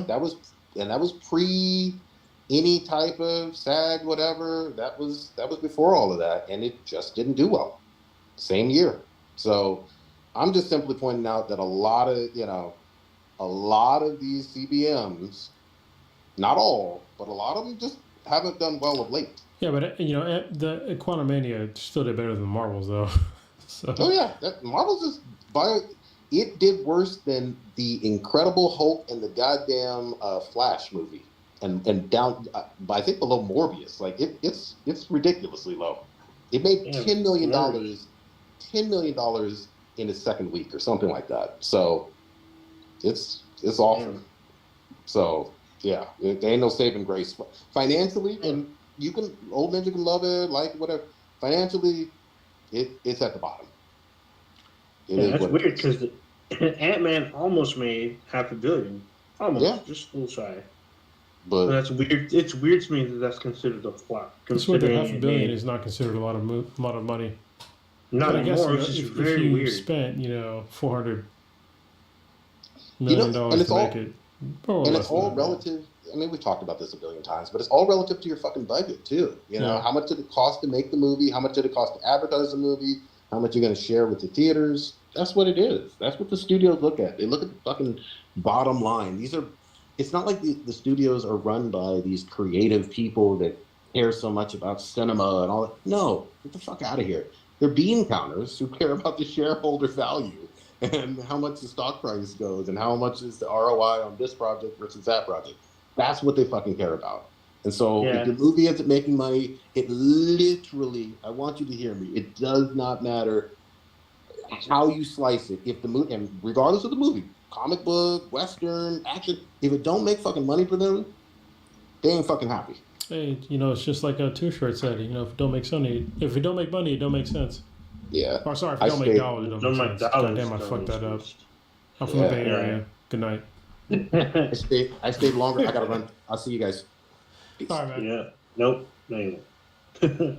Speaker 4: that was pre any type of SAG, whatever. That was before all of that, and it just didn't do well. Same year. So I'm just simply pointing out that a lot of these CBMs, not all, but a lot of them just haven't done well of late.
Speaker 3: Yeah, but the Quantumania still did better than the Marvels, though. So.
Speaker 4: Oh yeah, Marvels is it did worse than the Incredible Hulk and the goddamn Flash movie, and down, I think below Morbius. Like it's ridiculously low. It made $10 million in its second week or something like that. So it's awful. So yeah, there ain't no saving grace financially, and Old Ninja can love it, like whatever. Financially, it's at the bottom.
Speaker 2: That's weird because Ant-Man almost made $500 million, just a little shy. But that's weird. It's weird to me that that's considered a flop.
Speaker 3: That's where the $500 million is not considered a lot of money.
Speaker 2: Not anymore. It's just very weird.
Speaker 3: If you spent $400 million to make it,
Speaker 4: and it's all relative. I mean, we've talked about this a billion times, but it's all relative to your fucking budget too. How much did it cost to make the movie? How much did it cost to advertise the movie? How much you're going to share with the theaters? That's what it is. That's what the studios look at. They look at the fucking bottom line. It's not like the studios are run by these creative people that care so much about cinema and all that. No, get the fuck out of here. They're bean counters who care about the shareholder value and how much the stock price goes and how much is the ROI on this project versus that project. That's what they fucking care about. And so if the movie isn't making money, it literally, I want you to hear me, it does not matter how you slice it. If the movie, and regardless of the movie, comic book, Western, action, if it don't make fucking money for them, they ain't fucking happy.
Speaker 3: Hey, it's just like a Too Short said, if it don't make money, it don't make sense.
Speaker 4: Yeah.
Speaker 3: Oh, sorry, if it don't make dollars, it don't make sense. God damn, I fucked that up. I'm from the Bay Area. Good night.
Speaker 4: I stayed longer. I gotta run. I'll see you guys.
Speaker 3: Peace. All right, man.
Speaker 2: Yeah. Nope. No, you won't.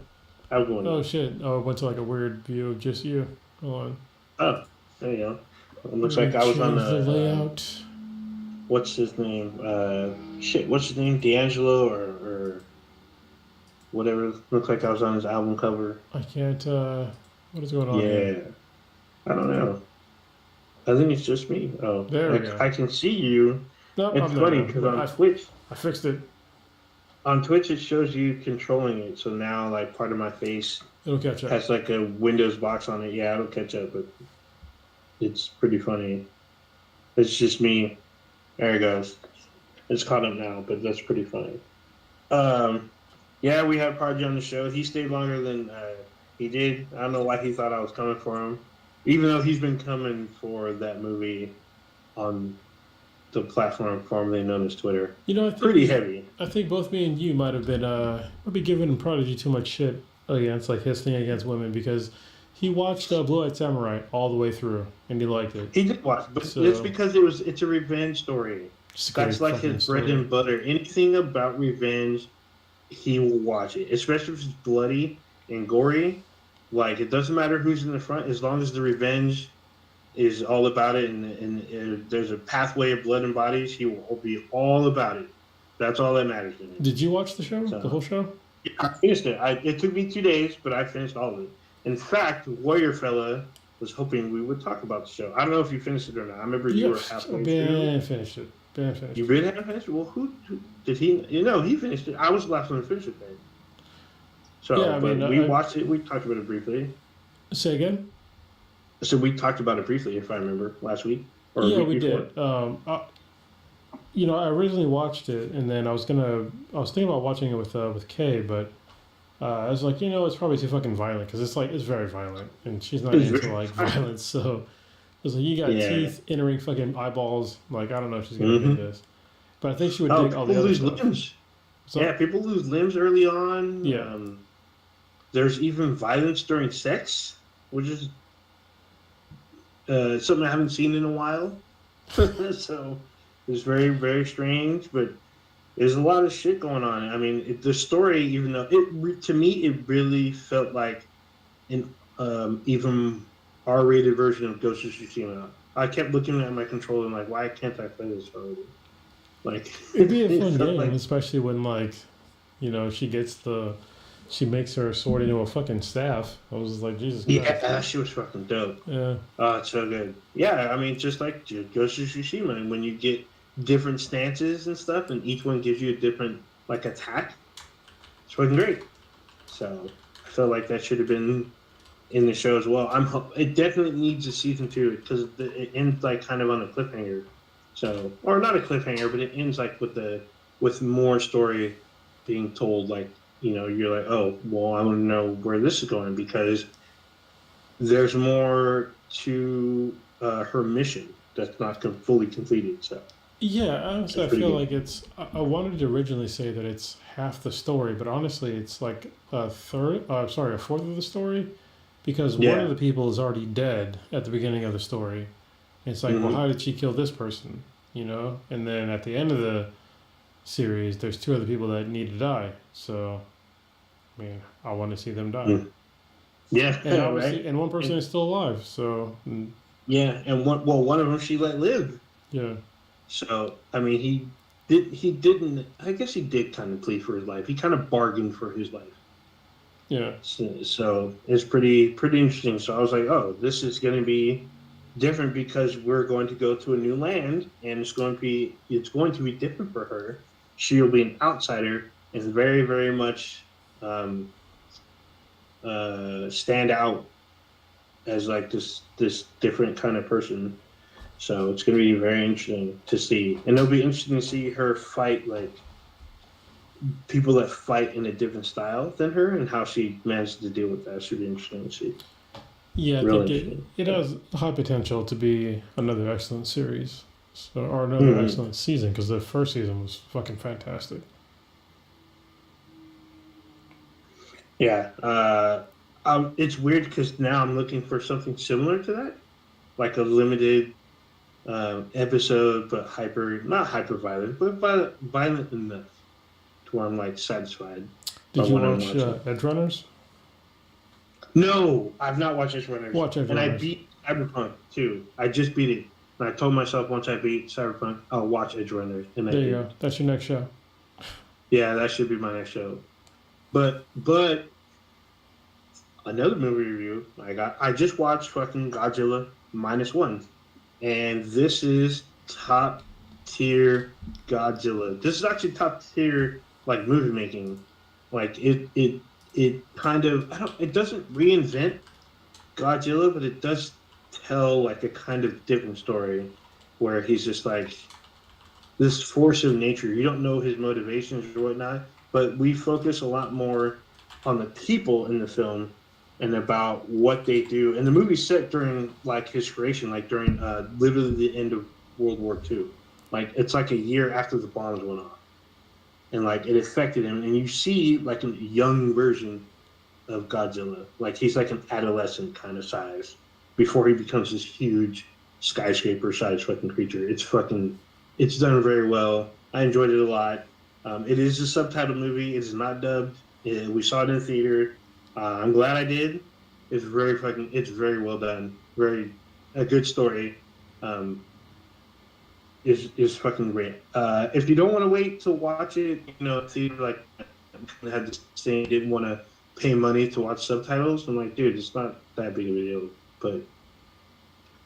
Speaker 2: I'm going.
Speaker 3: Oh shit! Oh, it went to like a weird view of just you. Hold on.
Speaker 2: Oh, there you go. It looks like I was on the
Speaker 3: layout.
Speaker 2: What's his name? What's his name? D'Angelo or whatever. Looks like I was on his album cover.
Speaker 3: I can't. What is going on?
Speaker 2: Yeah. I don't know. I think it's just me. Oh,
Speaker 3: There we go.
Speaker 2: I can see you.
Speaker 3: Nope,
Speaker 2: It's
Speaker 3: I'm
Speaker 2: funny
Speaker 3: there.
Speaker 2: because
Speaker 3: But
Speaker 2: on Twitch,
Speaker 3: I fixed it.
Speaker 2: it shows you controlling it. So now, like, part of my face
Speaker 3: It'll catch up.
Speaker 2: has like a Windows box on it. Yeah, it'll catch up, but it's pretty funny. It's just me. There it goes. It's caught up now, but that's pretty funny. Yeah, we had Parji on the show. He stayed longer than he did. I don't know why he thought I was coming for him, even though he's been coming for that movie on the platform formerly known as Twitter.
Speaker 3: You know, I think
Speaker 2: Pretty heavy.
Speaker 3: I think both me and you might have been maybe giving Prodigy too much shit against like his thing against women because he watched Blue Eyed Samurai all the way through and he liked it.
Speaker 2: He did watch, but
Speaker 3: So-
Speaker 2: it's because it's a revenge story.
Speaker 3: Just a great
Speaker 2: That's like
Speaker 3: fucking
Speaker 2: his bread
Speaker 3: story.
Speaker 2: and butter. Anything about revenge, he will watch it, especially if it's bloody and gory. Like, it doesn't matter who's in the front, as long as the revenge is all about it and there's a pathway of blood and bodies, he will be all about it. That's all that matters to me.
Speaker 3: Did you watch the show?
Speaker 2: So-
Speaker 3: The whole show?
Speaker 2: Yeah, I finished it. It took me 2 days, but I finished all of it. In fact, Warrior Fella was hoping we would talk about the show. I don't know if you finished it or not. I remember you were halfway through.
Speaker 3: Ben finished it.
Speaker 2: You really haven't finished it? Well, who did he? You know, he finished it. I was the last one to finish it then. So,
Speaker 3: Yeah, I
Speaker 2: but
Speaker 3: mean,
Speaker 2: we watched it. We talked about it briefly.
Speaker 3: Say again?
Speaker 2: So we talked about it briefly, if I remember, last week. Or
Speaker 3: Yeah,
Speaker 2: week
Speaker 3: we
Speaker 2: before.
Speaker 3: did. You know, I originally watched it, and then I was thinking about watching it with Kay, but I was like, you know, it's probably too fucking violent because it's very violent, and she's not
Speaker 2: It's
Speaker 3: into
Speaker 2: very
Speaker 3: like violence. So I was like, you got teeth entering fucking eyeballs. Like, I don't know if she's gonna dig this, but I think she would dig all the
Speaker 2: people
Speaker 3: other
Speaker 2: lose
Speaker 3: stuff.
Speaker 2: limbs.
Speaker 3: So,
Speaker 2: Yeah, people lose limbs early on.
Speaker 3: Yeah.
Speaker 2: There's even violence during sex, which is something I haven't seen in a while. So it's very, very strange, but there's a lot of shit going on. I mean, the story, even though to me, it really felt like an even R-rated version of Ghost of Tsushima. I kept looking at my controller and like, why can't I play this already? Like,
Speaker 3: it'd be a
Speaker 2: it
Speaker 3: fun
Speaker 2: felt
Speaker 3: game,
Speaker 2: like-
Speaker 3: especially when like, you know, she makes her sword into a fucking staff. I was like, Jesus Christ.
Speaker 2: Yeah, that shit was fucking dope.
Speaker 3: Yeah.
Speaker 2: Oh, it's so good. Yeah, I mean, just like Ghost of Tsushima, and when you get different stances and stuff, and each one gives you a different like attack, it's fucking great. So I felt like that should have been in the show as well. It definitely needs a season 2 because it ends like kind of on a cliffhanger. So, or not a cliffhanger, but it ends like with more story being told. Like, you know, you're like, oh, well, I want to know where this is going because there's more to her mission that's not fully completed. So
Speaker 3: Yeah, honestly, I
Speaker 2: It's pretty
Speaker 3: feel
Speaker 2: good.
Speaker 3: like it's. I wanted to originally say that it's half the story, but honestly, it's like a fourth of the story, because one
Speaker 2: Yeah.
Speaker 3: of the people is already dead at the beginning of the story. It's like, well,
Speaker 2: Mhm.
Speaker 3: how did she kill this person? You know, and then at the end of the series, there's 2 other people that need to die. So, I mean, I want to see them die,
Speaker 2: Mm. yeah,
Speaker 3: and obviously,
Speaker 2: right.
Speaker 3: and one person
Speaker 2: And-
Speaker 3: is still alive. So,
Speaker 2: Yeah, and one of them she let live.
Speaker 3: yeah.
Speaker 2: So I mean, he didn't. I guess he did kind of plead for his life. He kind of bargained for his life.
Speaker 3: Yeah.
Speaker 2: So it's pretty interesting. So I was like, oh, this is going to be different because we're going to go to a new land, and it's going to be different for her. She'll be an outsider and very, very much stand out as like this different kind of person. So it's going to be very interesting to see, and it'll be interesting to see her fight like people that fight in a different style than her, and how she managed to deal with that. Should be interesting to see.
Speaker 3: Yeah, I
Speaker 2: Real
Speaker 3: think
Speaker 2: interesting.
Speaker 3: it has high potential to be another excellent series, or another
Speaker 2: Mhm.
Speaker 3: excellent season, because the first season was fucking fantastic.
Speaker 2: Yeah, it's weird because now I'm looking for something similar to that, like a limited episode, but not hyper violent, but violent enough to where I'm like satisfied.
Speaker 3: Did
Speaker 2: by
Speaker 3: you
Speaker 2: what I'm
Speaker 3: watch
Speaker 2: watching.
Speaker 3: Edge Runners?
Speaker 2: No, I've not watched this Runners.
Speaker 3: Watch Edge
Speaker 2: And I
Speaker 3: Runners.
Speaker 2: beat Cyberpunk too. I just beat it. And I told myself once I beat Cyberpunk, I'll watch Edge Runners. And I
Speaker 3: There you
Speaker 2: did.
Speaker 3: go. That's your next show.
Speaker 2: Yeah, that should be my next show. But another movie review I just watched fucking Godzilla -1, and this is top tier Godzilla. This is actually top tier like movie making. Like it kind of it doesn't reinvent Godzilla, but it does tell like a kind of different story where he's just like this force of nature. You don't know his motivations or whatnot, but we focus a lot more on the people in the film and about what they do. And the movie's set during like his creation, like during literally the end of World War II. Like it's like a year after the bombs went off, and like it affected him. And you see like a young version of Godzilla, like he's like an adolescent kind of size before he becomes this huge skyscraper sized fucking creature. It's done very well. I enjoyed it a lot. It is a subtitled movie. It is not dubbed. We saw it in the theater. I'm glad I did. It's very well done. A good story. Is fucking great. If you don't want to wait to watch it, theater like had this thing, didn't want to pay money to watch subtitles. I'm like, dude, it's not that big of a deal. But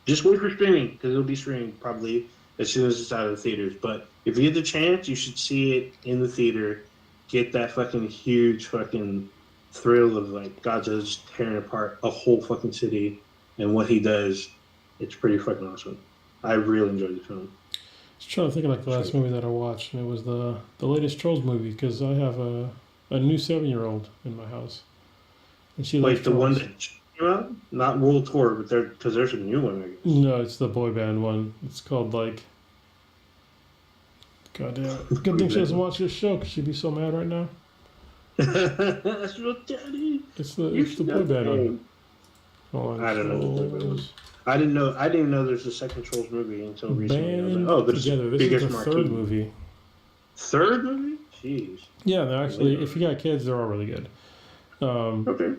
Speaker 2: just wait for streaming because it'll be streaming probably as soon as it's out of the theaters. But if you get the chance, you should see it in the theater. Get that fucking huge fucking thrill of like Godzilla just tearing apart a whole fucking city and what he does. It's pretty fucking awesome. I really enjoyed the film.
Speaker 3: I was trying to think of like the last movie that I watched, and it was the latest Trolls movie because I have a new 7-year-old in my house, and she likes
Speaker 2: the
Speaker 3: Trolls.
Speaker 2: one that came out, not World Tour, but because there's a new one. I guess.
Speaker 3: No, it's the boy band one. It's called like. Goddamn! Good thing she doesn't watch this show because she'd be so mad right now.
Speaker 2: That's your daddy.
Speaker 3: It's the boy band one. Hold on,
Speaker 2: I don't know. I didn't even know there's a second Trolls movie until recently. I was like,
Speaker 3: Band together. This is the third movie.
Speaker 2: Third movie? Jeez.
Speaker 3: Yeah, they're actually. If you got kids, they're all really good.
Speaker 2: Okay.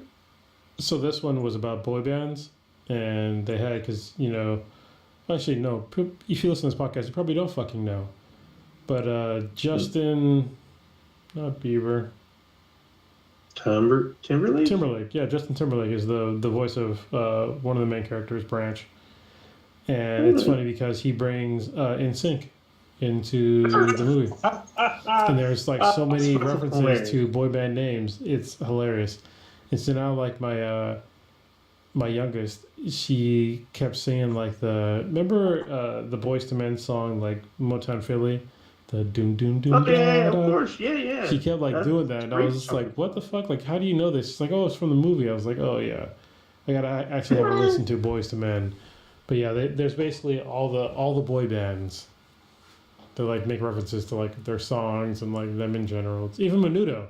Speaker 3: So this one was about boy bands, and they had actually no. If you listen to this podcast, you probably don't fucking know. But Justin, not Bieber.
Speaker 2: Timberlake?
Speaker 3: Timberlake, yeah, Justin Timberlake is the voice of one of the main characters, Branch. And it's funny because he brings NSYNC into the movie. And there's like so many references to boy band names. It's hilarious. And so now like my youngest, she kept singing like remember the Boyz II Men song like Motown Philly? The doom doom doom.
Speaker 2: Okay, of course, yeah.
Speaker 3: She kept like doing that, and I was just like, "What the fuck? Like, how do you know this?" She's like, "Oh, it's from the movie." I was like, "Oh yeah, I gotta actually have to listen to Boyz II Men." But yeah, there's basically all the boy bands that like make references to like their songs and like them in general. It's even Menudo.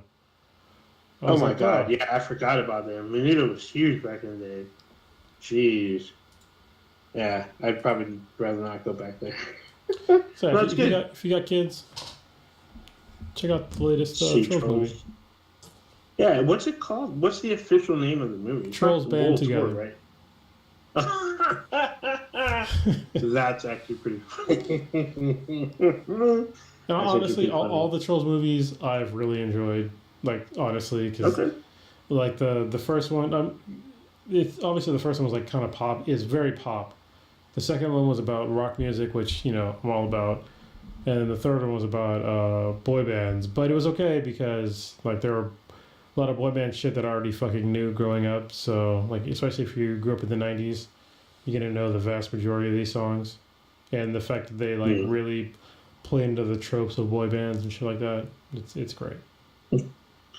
Speaker 2: Oh my god, yeah, I forgot about them. Menudo was huge back in the day. Jeez. Yeah, I'd probably rather not go back there.
Speaker 3: So if you got kids, check out the latest Trolls movie.
Speaker 2: Yeah, what's it called? What's the official name of the movie?
Speaker 3: Trolls Band Together,
Speaker 2: right? That's actually pretty funny.
Speaker 3: Now, honestly, all the Trolls movies I've really enjoyed. Like honestly, because like the first one, it's obviously the first one was like kind of pop. It's very pop. The second one was about rock music, which, I'm all about. And then the third one was about boy bands. But it was okay because, like, there were a lot of boy band shit that I already fucking knew growing up. So, like, especially if you grew up in the 90s, you're going to know the vast majority of these songs. And the fact that they, like, really play into the tropes of boy bands and shit like that, it's great.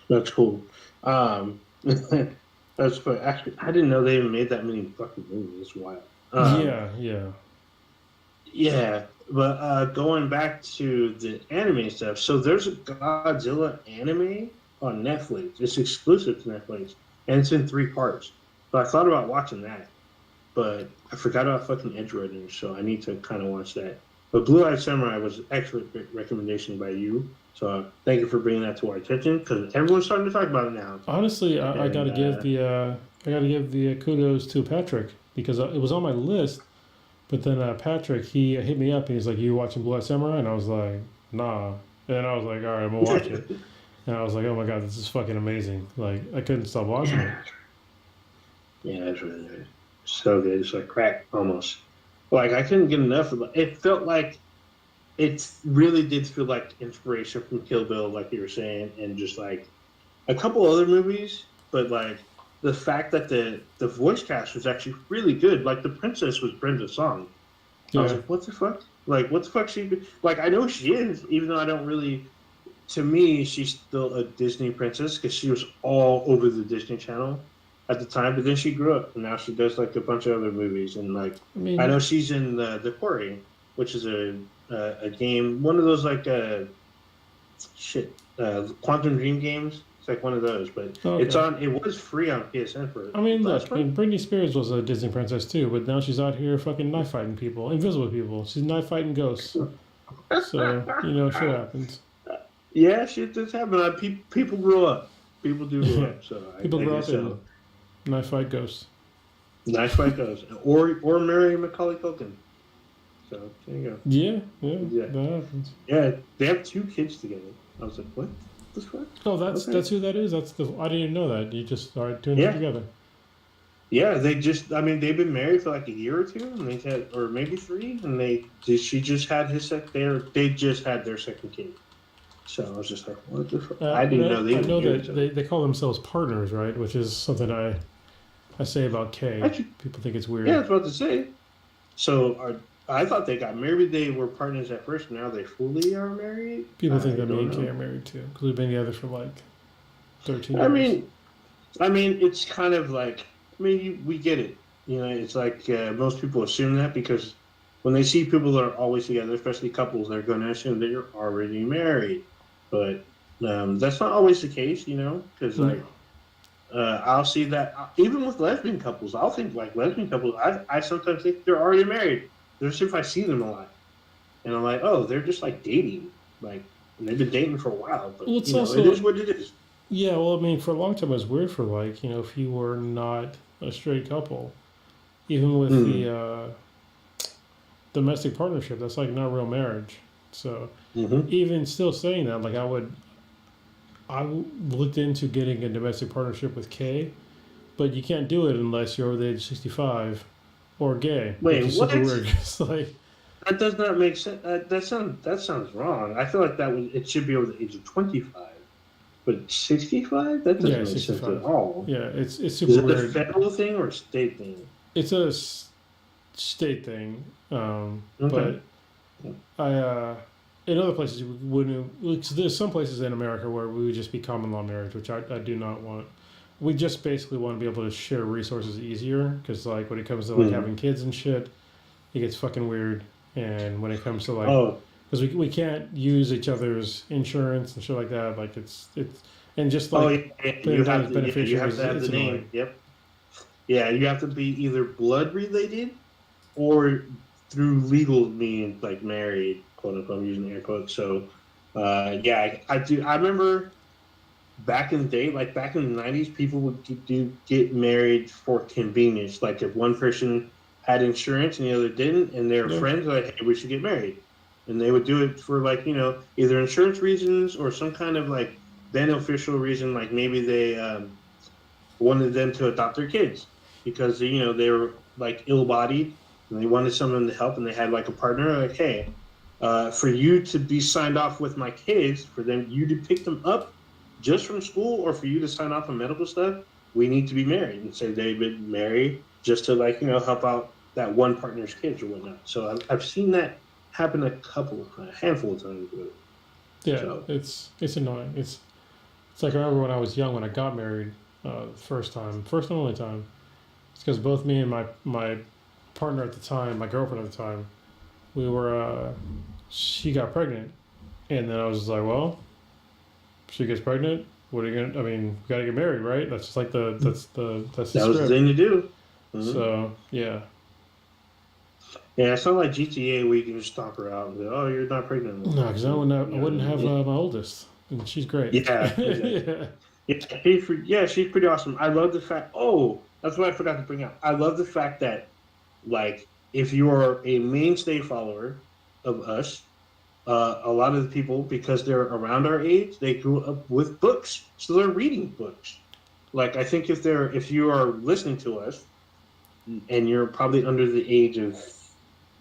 Speaker 2: That's cool. That's funny. Actually, I didn't know they even made that many fucking movies. It's wild. Yeah, but going back to the anime stuff, so there's a Godzilla anime on Netflix. It's exclusive to Netflix, and it's in 3 parts. So I thought about watching that, but I forgot about fucking Edge Runners, so I need to kind of watch that. But Blue Eyed Samurai was an excellent recommendation by you, so thank you for bringing that to our attention because everyone's starting to talk about it now.
Speaker 3: Honestly, I gotta give the kudos to Patrick. Because it was on my list, but then Patrick, he hit me up and he's like, "You watching Blue Eyed Samurai?" And I was like, "Nah." And then I was like, "All right, I'm gonna watch it." And I was like, "Oh my god, this is fucking amazing!" Like I couldn't stop watching it.
Speaker 2: Yeah, it's really good. So good. It's like crack almost. Like I couldn't get enough of it. It felt like it really did feel like inspiration from Kill Bill, like you were saying, and just like a couple other movies. But like the fact that the voice cast was actually really good. Like the princess was Brenda Song. I was
Speaker 3: Yeah.
Speaker 2: like, what the fuck? Like what the fuck she like? I know she is, even though I don't really. To me, she's still a Disney princess because she was all over the Disney Channel at the time. But then she grew up, and now she does like a bunch of other movies. And like,
Speaker 3: I
Speaker 2: I
Speaker 3: mean,
Speaker 2: know she's in the Quarry, which is a game, one of those like Quantum Dream games. It's like one of those, but it's
Speaker 3: okay.
Speaker 2: on. It was free on PSN for
Speaker 3: I mean,
Speaker 2: last
Speaker 3: look. I mean,
Speaker 2: month.
Speaker 3: Britney Spears was a Disney princess too, but now she's out here fucking knife fighting people, invisible people. She's knife fighting ghosts. So shit happens.
Speaker 2: Yeah, shit does happen. People grow up. People do grow
Speaker 3: Yeah.
Speaker 2: up. So
Speaker 3: People
Speaker 2: I
Speaker 3: grow
Speaker 2: guess
Speaker 3: up and
Speaker 2: so.
Speaker 3: knife fight ghosts.
Speaker 2: Nice fight goes, or marry Macaulay Culkin. So there you go.
Speaker 3: Yeah, yeah,
Speaker 2: Yeah,
Speaker 3: that happens.
Speaker 2: yeah. They have 2 kids together. I was like, what? This fuck?
Speaker 3: Oh, that's
Speaker 2: Okay.
Speaker 3: who that is. I didn't even know that. You just started doing it
Speaker 2: Yeah,
Speaker 3: together.
Speaker 2: yeah. They just, I mean, they've been married for like a year or two, and they had, or maybe 3, and she just had they just had their second kid. So I was just like, what the fuck? I didn't know they
Speaker 3: I
Speaker 2: were
Speaker 3: know
Speaker 2: married.
Speaker 3: that they call themselves partners, right? Which is something I say about Kay.
Speaker 2: Actually,
Speaker 3: People think it's weird.
Speaker 2: yeah, I was about to say. So I thought they got married. They were partners at first. Now they fully are married.
Speaker 3: People think
Speaker 2: I
Speaker 3: that me
Speaker 2: don't
Speaker 3: and Kay
Speaker 2: know.
Speaker 3: are married too, because we've been together for like 13
Speaker 2: I
Speaker 3: years.
Speaker 2: mean, it's kind of like, I mean, we get it. You know, it's like most people assume that because when they see people that are always together, especially couples, they're going to assume that you're already married. But that's not always the case, you know, because like I'll see that even with lesbian couples, I'll think like lesbian couples. I sometimes think they're already married. There's if I see them a lot, and I'm like, oh, they're just like dating, like and they've been dating for a while. But
Speaker 3: Well, it's
Speaker 2: you know,
Speaker 3: also
Speaker 2: it is what it is.
Speaker 3: yeah. Well, I mean, for a long time it was weird for like if you were not a straight couple, even with the domestic partnership, that's like not real marriage. So even still saying that, like I looked into getting a domestic partnership with Kay, but you can't do it unless you're over the age of 65 or gay, which
Speaker 2: Wait,
Speaker 3: is
Speaker 2: what?
Speaker 3: super weird. It's like,
Speaker 2: That does not make sense. That sounds wrong. I feel like it should be over the age of 25, but 65 that doesn't
Speaker 3: yeah,
Speaker 2: make sense
Speaker 3: 65.
Speaker 2: at all.
Speaker 3: Yeah, it's
Speaker 2: Is
Speaker 3: super
Speaker 2: it a
Speaker 3: weird.
Speaker 2: federal thing or a state thing?
Speaker 3: It's a state thing,
Speaker 2: Okay.
Speaker 3: but in other places you wouldn't. Because there's some places in America where we would just be common law marriage, which I do not want. We just basically want to be able to share resources easier, because like when it comes to like having kids and shit, it gets fucking weird. And when it comes to like, because we can't use each other's insurance and shit like that, like it's and just like
Speaker 2: you have to
Speaker 3: beneficiaries,
Speaker 2: have
Speaker 3: it's
Speaker 2: the name.
Speaker 3: annoying.
Speaker 2: Yep. Yeah, you have to be either blood related or through legal means, like married, quote unquote. I'm using air quotes. So, yeah, I do. I remember back in the day, like back in the 90s, people would get married for convenience. Like if one person had insurance and the other didn't, and they were
Speaker 3: Yeah.
Speaker 2: friends, like, hey, we should get married. And they would do it for like, either insurance reasons or some kind of like beneficial reason. Like maybe they wanted them to adopt their kids because, they were like ill-bodied and they wanted someone to help and they had like a partner like, hey, for you to be signed off with my kids, for you to pick them up just from school or for you to sign off on medical stuff, we need to be married. And so they've been married just to like, help out that one partner's kids or whatnot. So I've seen that happen a handful of times.
Speaker 3: Yeah,
Speaker 2: So.
Speaker 3: it's annoying. It's like I remember when I was young when I got married, first and only time. It's because both me and my partner at the time, my girlfriend at the time, we were she got pregnant, and then I was just like, well, she gets pregnant. What are you gonna? I mean, we gotta get married, right? That's just like that's the
Speaker 2: That was the
Speaker 3: script.
Speaker 2: thing to do. Mm-hmm.
Speaker 3: So yeah.
Speaker 2: Yeah, it's not like GTA where you can just stalk her out and go, "Oh, you're not pregnant."
Speaker 3: No, because I wouldn't have my oldest, and she's great.
Speaker 2: Yeah, exactly. She's pretty awesome. I love the fact. Oh, that's what I forgot to bring up. I love the fact that, like, if you are a mainstay follower of us, a lot of the people, because they're around our age, they grew up with books, so they're reading books. Like, I think if you are listening to us, and you're probably under the age of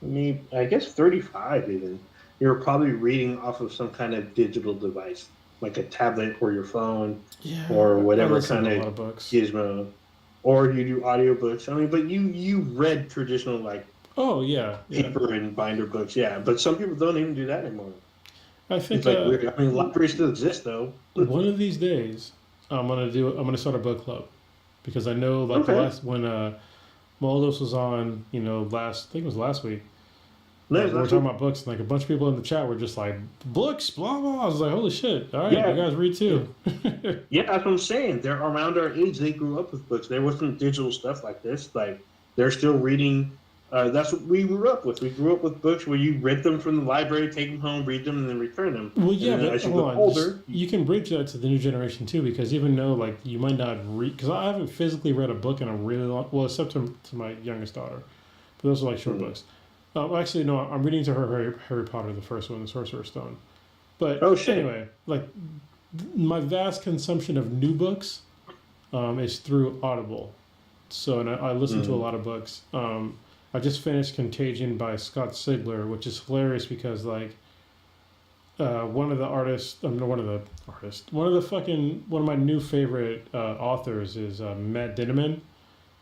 Speaker 2: me, I guess 35 even. You're probably reading off of some kind of digital device, like a tablet or your phone or
Speaker 3: Yeah, I
Speaker 2: whatever
Speaker 3: listen
Speaker 2: kind
Speaker 3: to a
Speaker 2: of
Speaker 3: lot of books.
Speaker 2: gizmo. Or you do audiobooks. I mean, but you read traditional like
Speaker 3: Oh yeah, yeah.
Speaker 2: paper and binder books, yeah. But some people don't even do that anymore.
Speaker 3: I
Speaker 2: It's
Speaker 3: think
Speaker 2: like weird. I mean, libraries still exist though.
Speaker 3: one of these days I'm gonna start a book club because I know like the
Speaker 2: Okay.
Speaker 3: last when Maldos was on, you know, last I think it was last week.
Speaker 2: Nice,
Speaker 3: We were
Speaker 2: that's
Speaker 3: talking
Speaker 2: what,
Speaker 3: about books, and like a bunch of people in the chat were just like books, blah blah. I was like, holy shit! All right, you
Speaker 2: yeah.
Speaker 3: guys read too.
Speaker 2: Yeah, that's what I'm saying. They're around our age. They grew up with books. There wasn't digital stuff like this. Like they're still reading. That's what we grew up with. We grew up with books where you rent them from the library, take them home, read them, and then return them.
Speaker 3: Well,
Speaker 2: And
Speaker 3: yeah,
Speaker 2: then
Speaker 3: but
Speaker 2: as you
Speaker 3: hold
Speaker 2: get
Speaker 3: on. Just,
Speaker 2: older,
Speaker 3: you can bridge that to the new generation too, because even though like you might not read, because I haven't physically read a book in a really long, well, except to my youngest daughter, but those are like short
Speaker 2: hmm.
Speaker 3: books. Actually, no, I'm reading to her Harry Potter, the first one, the Sorcerer's Stone. But
Speaker 2: Oh shit.
Speaker 3: anyway, like my vast consumption of new books is through Audible. So, and I listen to a
Speaker 2: Mm.
Speaker 3: lot of books. I just finished Contagion by Scott Sigler, which is hilarious because like one of the artists, one of my new favorite authors is Matt Dinneman.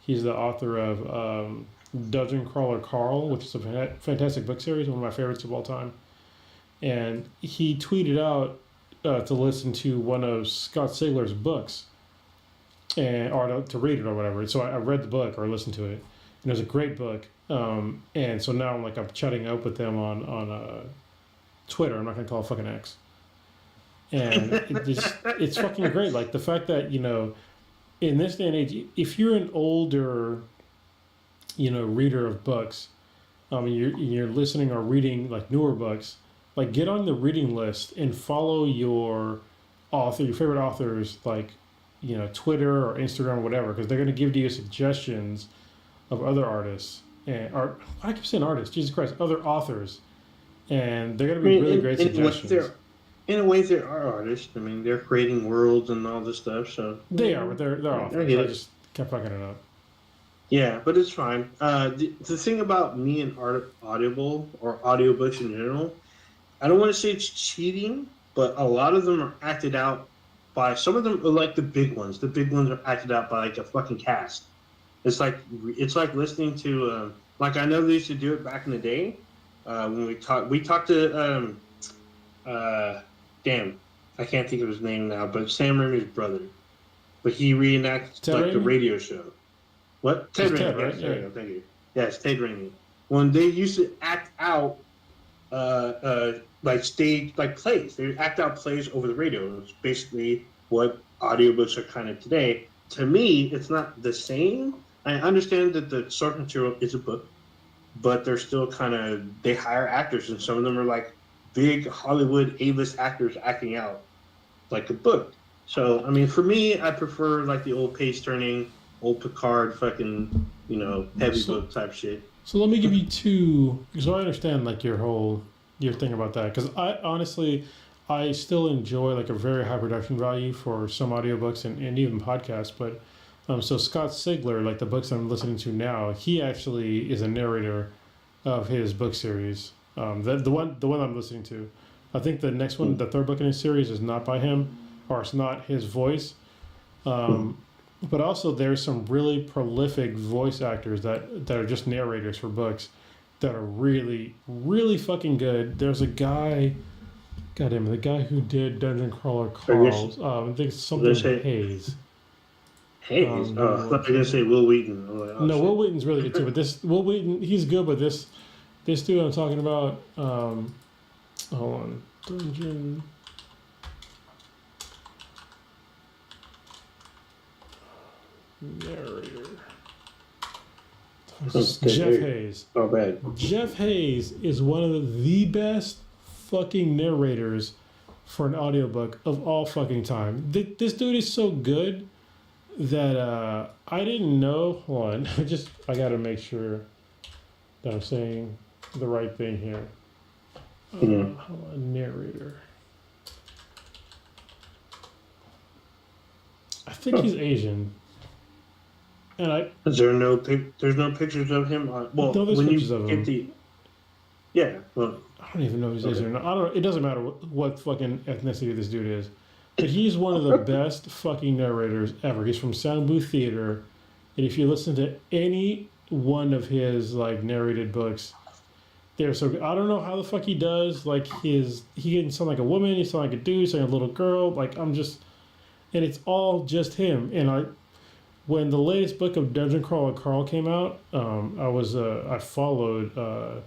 Speaker 3: He's the author of Dungeon Crawler Carl, which is a fantastic book series, one of my favorites of all time. And he tweeted out to listen to one of Scott Sigler's books, and or to read it or whatever. So I read the book or listened to it, and it was a great book. And so now I'm chatting up with them on Twitter. I'm not gonna call it fucking X. And it's fucking great. Like the fact that in this day and age, if you're an older reader of books, you're listening or reading like newer books, like get on the reading list and follow your favorite authors, like Twitter or Instagram or whatever, because they're going to give you suggestions of other artists or I keep saying artists, Jesus Christ, other authors, and they're going
Speaker 2: I
Speaker 3: to be
Speaker 2: mean,
Speaker 3: really great suggestions.
Speaker 2: in a way, there are artists. I mean, they're creating worlds and all this stuff. So
Speaker 3: They are, but they're
Speaker 2: I
Speaker 3: authors.
Speaker 2: get
Speaker 3: I
Speaker 2: it.
Speaker 3: just kept fucking it up.
Speaker 2: Yeah, but it's fine. The thing about me and Audible or audiobooks in general, I don't want to say it's cheating, but a lot of them are acted out by some of them are like the big ones. The big ones are acted out by like a fucking cast. It's like listening to like I know they used to do it back in the day when we talked to uh damn, I can't think of his name now, but Sam Raimi's brother, but he reenacts
Speaker 3: Ted
Speaker 2: like the
Speaker 3: Raimi?
Speaker 2: radio show. What? Ted
Speaker 3: It's Ted,
Speaker 2: Raimi.
Speaker 3: right?
Speaker 2: Yes, there
Speaker 3: Yeah.
Speaker 2: you go. Thank you. Yes, Ted Raimi. When they used to act out, like stage, like plays. They would act out plays over the radio. It's basically what audiobooks are kind of today. To me, it's not the same. I understand that the source material is a book, but they're still kind of they hire actors, and some of them are like big Hollywood A-list actors acting out like a book. So I mean, for me, I prefer like the old page turning, old Picard, fucking heavy
Speaker 3: So
Speaker 2: book type shit.
Speaker 3: So let me give you two, because I understand like your thing about that. Because I honestly, I still enjoy like a very high production value for some audiobooks and even podcasts. But so Scott Sigler, like the books I'm listening to now, he actually is a narrator of his book series. The one I'm listening to, I think the next one, the third book in his series, is not by him, or it's not his voice. Um, but also there's some really prolific voice actors that are just narrators for books that are really really fucking good. There's a guy, goddamn, the guy who did Dungeon Crawler
Speaker 2: I guess
Speaker 3: Carl. I think it's
Speaker 2: they
Speaker 3: something
Speaker 2: say,
Speaker 3: Hayes.
Speaker 2: hey,
Speaker 3: Give me
Speaker 2: oh, I
Speaker 3: one
Speaker 2: thought you were gonna say
Speaker 3: second.
Speaker 2: Will Wheaton. I'm like, oh
Speaker 3: No, Will
Speaker 2: shit.
Speaker 3: Wheaton's really good too. But this Will Wheaton, he's good. But this dude I'm talking about. Hold on, Dungeon narrator. Jeff Hayes.
Speaker 2: Oh, bad.
Speaker 3: Jeff Hayes is one of the best fucking narrators for an audiobook of all fucking time. This dude is so good that I didn't know. Hold on, I gotta make sure that I'm saying the right thing here.
Speaker 2: Mhm.
Speaker 3: Hold on, narrator. I think he's Asian, and I
Speaker 2: Is there no there's no pictures of him on, well,
Speaker 3: know there's
Speaker 2: when
Speaker 3: pictures
Speaker 2: you
Speaker 3: of
Speaker 2: get
Speaker 3: him.
Speaker 2: the Yeah. Well,
Speaker 3: I don't even know who's Asian or not. I don't. It doesn't matter what fucking ethnicity this dude is, but he's one of the best fucking narrators ever. He's from Sound Booth Theater, and if you listen to any one of his like narrated books, they're so good. I don't know how the fuck he does. Like he can sound like a woman, he sound like a dude, sound like a little girl. Like I'm just, and it's all just him. And when the latest book of Dungeon Crawler Carl came out, I followed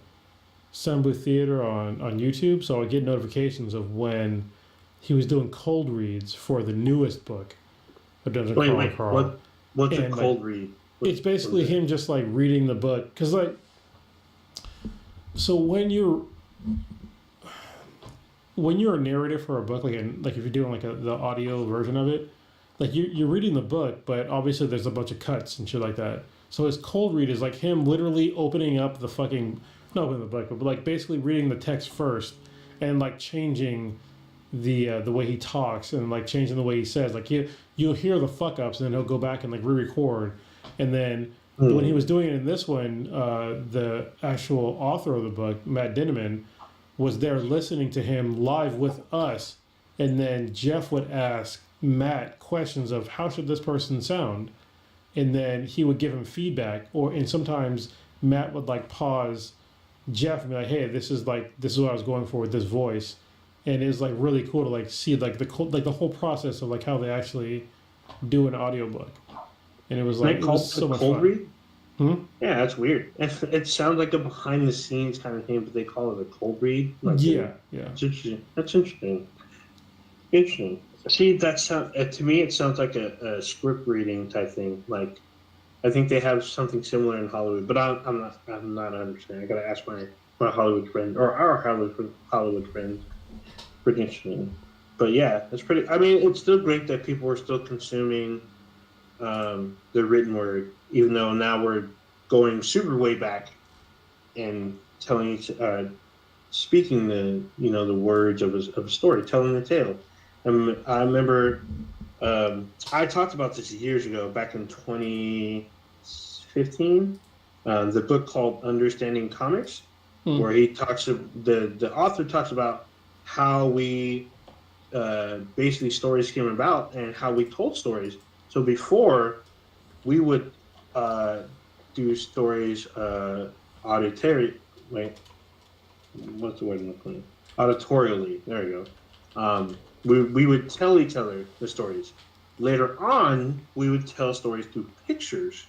Speaker 3: Sound Booth Theater on YouTube, so I get notifications of when he was doing cold reads for the newest book of Dungeon Crawler Carl.
Speaker 2: What's a
Speaker 3: And,
Speaker 2: cold read?
Speaker 3: It's basically him just like reading the book, because like, so when you're a narrator for a book, like if you're doing like the audio version of it, like you're reading the book, but obviously there's a bunch of cuts and shit like that. So his cold read is like him literally opening up the fucking, not opening the book, but like basically reading the text first and like changing the way he talks and like changing the way he says. Like you'll hear the fuck ups and then he'll go back and like re-record. And then when he was doing it in this one, the actual author of the book, Matt Dinneman, was there listening to him live with us. And then Jeff would ask Matt questions of how should this person sound, and then he would give him feedback. And sometimes Matt would like pause Jeff and be like, "Hey, this is what I was going for with this voice," and it was like really cool to like see like the whole process of like how they actually do an audiobook. And it was like, it was so much fun.
Speaker 2: Read? Yeah, that's weird. It sounds like a behind the scenes kind of thing, but they call it a cold read. Like
Speaker 3: yeah.
Speaker 2: It's interesting. That's interesting. Interesting. See, to me it sounds like a script reading type thing. Like, I think they have something similar in Hollywood, but I'm not understanding. I gotta ask my Hollywood friend or our Hollywood friend. Pretty interesting. But yeah, it's pretty. I mean, it's still great that people are still consuming the written word, even though now we're going super way back and speaking the words of a story, telling the tale. I remember I talked about this years ago, back in 2015. The book called Understanding Comics, where the author talks about how we basically stories came about and how we told stories. So before, we would do stories auditorially. What's the word I'm looking for? Auditorially. There you go. We would tell each other the stories. Later on, we would tell stories through pictures.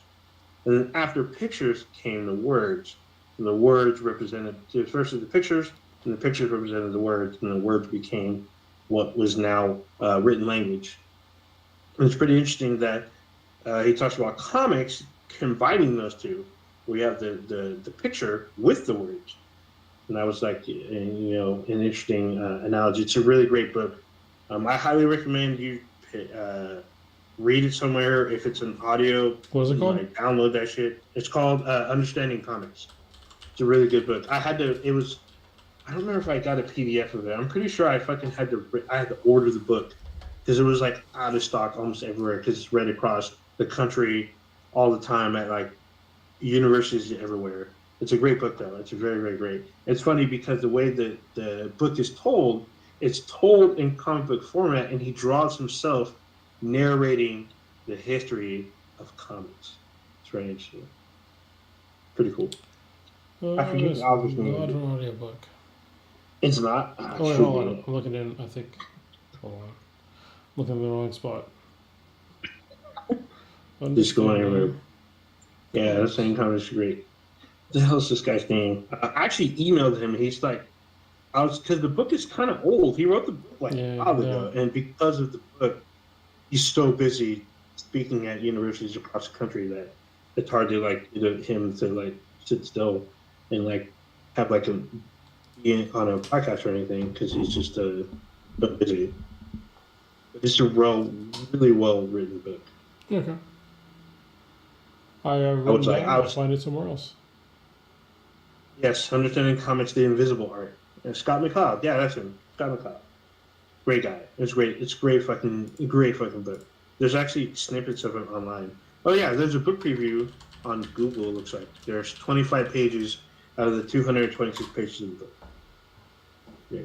Speaker 2: And then after pictures came the words. And the words represented first the pictures, and the pictures represented the words, and the words became what was now written language. And it's pretty interesting that he talks about comics combining those two. We have the picture with the words. And that was like, an interesting analogy. It's a really great book. I highly recommend you read it somewhere. If it's an audio,
Speaker 3: what is it called?
Speaker 2: Like, download that shit. It's called Understanding Comics. It's a really good book. I don't remember if I got a PDF of it. I'm pretty sure I fucking had to order the book because it was like out of stock almost everywhere because it's read across the country all the time at like universities everywhere. It's a great book though. It's very, very great. It's funny because the way that the book is told, it's told in comic book format, and he draws himself narrating the history of comics. It's very interesting. Pretty cool. I forget the author's name.
Speaker 3: Not an audiobook.
Speaker 2: It's not.
Speaker 3: Wait, hold on. I'm looking in. I think. Hold on. Looking in the wrong spot.
Speaker 2: Just going everywhere. Yeah, that same comic is great. What the hell is this guy's name? I actually emailed him. He's like, because the book is kind of old. He wrote the book like a while ago, and because of the book, he's so busy speaking at universities across the country that it's hard to him to sit still and have be on a podcast or anything because he's just so busy. It's a really well written book.
Speaker 3: Okay. I'll find it somewhere else.
Speaker 2: Yes, Understanding Comics, The Invisible Art. And Scott McCloud. Yeah, that's him. Scott McCloud. Great guy. It's great. It's great fucking book. There's actually snippets of it online. Oh yeah, there's a book preview on Google, it looks like. There's 25 pages. out of the 226 pages of the book. Yeah.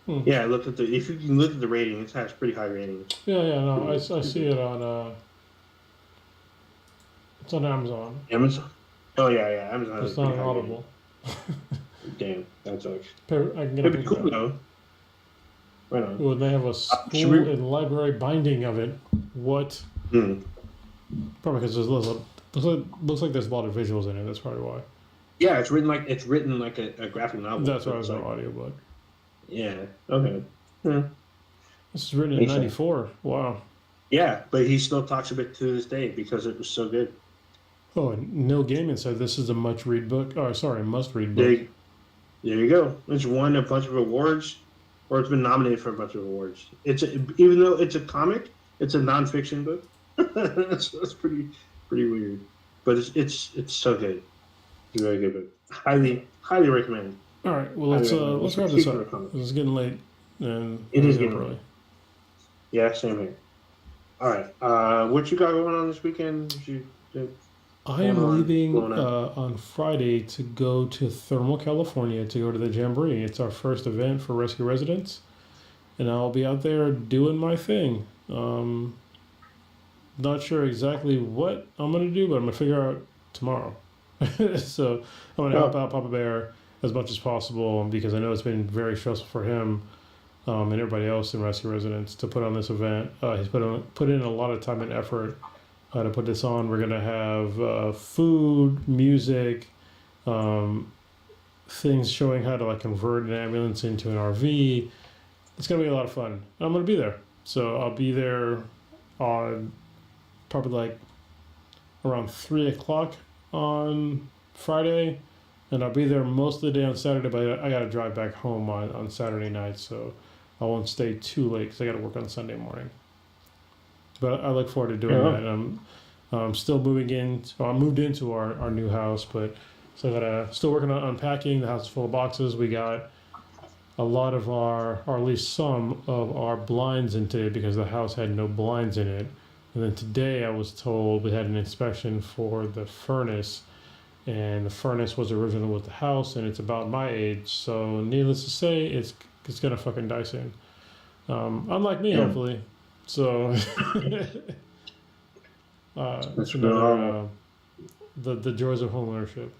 Speaker 3: Hmm.
Speaker 2: Yeah, look at if you can look at the rating, it has pretty high ratings.
Speaker 3: Yeah, no, I see it on. It's on Amazon.
Speaker 2: Amazon. Oh yeah, Amazon has
Speaker 3: It's not
Speaker 2: pretty
Speaker 3: on
Speaker 2: high
Speaker 3: Audible.
Speaker 2: ratings. Damn, that sucks.
Speaker 3: I can get a
Speaker 2: It'd be cool
Speaker 3: paperback.
Speaker 2: though. Right on.
Speaker 3: Well, they have a school and library binding of it. What?
Speaker 2: Hmm.
Speaker 3: Probably because looks like there's a lot of visuals in it. That's probably why.
Speaker 2: Yeah, it's written like a graphic novel.
Speaker 3: That's
Speaker 2: so
Speaker 3: why it
Speaker 2: it's
Speaker 3: was an
Speaker 2: like,
Speaker 3: audiobook.
Speaker 2: yeah. Okay. Hmm.
Speaker 3: This is written in
Speaker 2: Makes sense.
Speaker 3: '94. Wow.
Speaker 2: Yeah, but he still talks about it to this day because it was so good.
Speaker 3: Oh, and Neil Gaiman said this is a must-read book. Oh, sorry, must-read book.
Speaker 2: There you go. It's won a bunch of awards, or it's been nominated for a bunch of awards. Even though it's a comic, it's a nonfiction book. that's pretty weird, but it's so good. It's a very good book. Highly recommend.
Speaker 3: All right, well let's wrap this up. It's getting late, and
Speaker 2: It is
Speaker 3: getting
Speaker 2: getting
Speaker 3: early.
Speaker 2: Yeah, same here. All right, what you got going on this weekend?
Speaker 3: I am leaving on Friday to go to Thermal, California to go to the Jamboree. It's our first event for Rescue Residents, and I'll be out there doing my thing. Not sure exactly what I'm going to do, but I'm going to figure out tomorrow. So I'm going to help out Papa Bear as much as possible because I know it's been very stressful for him and everybody else in Rescue Residents to put on this event. He's put in a lot of time and effort to put this on. We're going to have food, music, things showing how to like convert an ambulance into an RV. It's going to be a lot of fun. I'm going to be there. So I'll be there on probably like around 3 o'clock on Friday, and I'll be there most of the day on Saturday, but I got to drive back home on Saturday night, so I won't stay too late because I got to work on Sunday morning. But I look forward to doing that. And I'm still moving in. I moved into our new house, but so I got still working on unpacking. The house is full of boxes. We got a lot of or at least some of our blinds in today because the house had no blinds in it. And then today I was told we had an inspection for the furnace, and the furnace was original with the house, and it's about my age. So needless to say, it's gonna fucking die soon. Unlike me, hopefully. So it's another the joys of home ownership.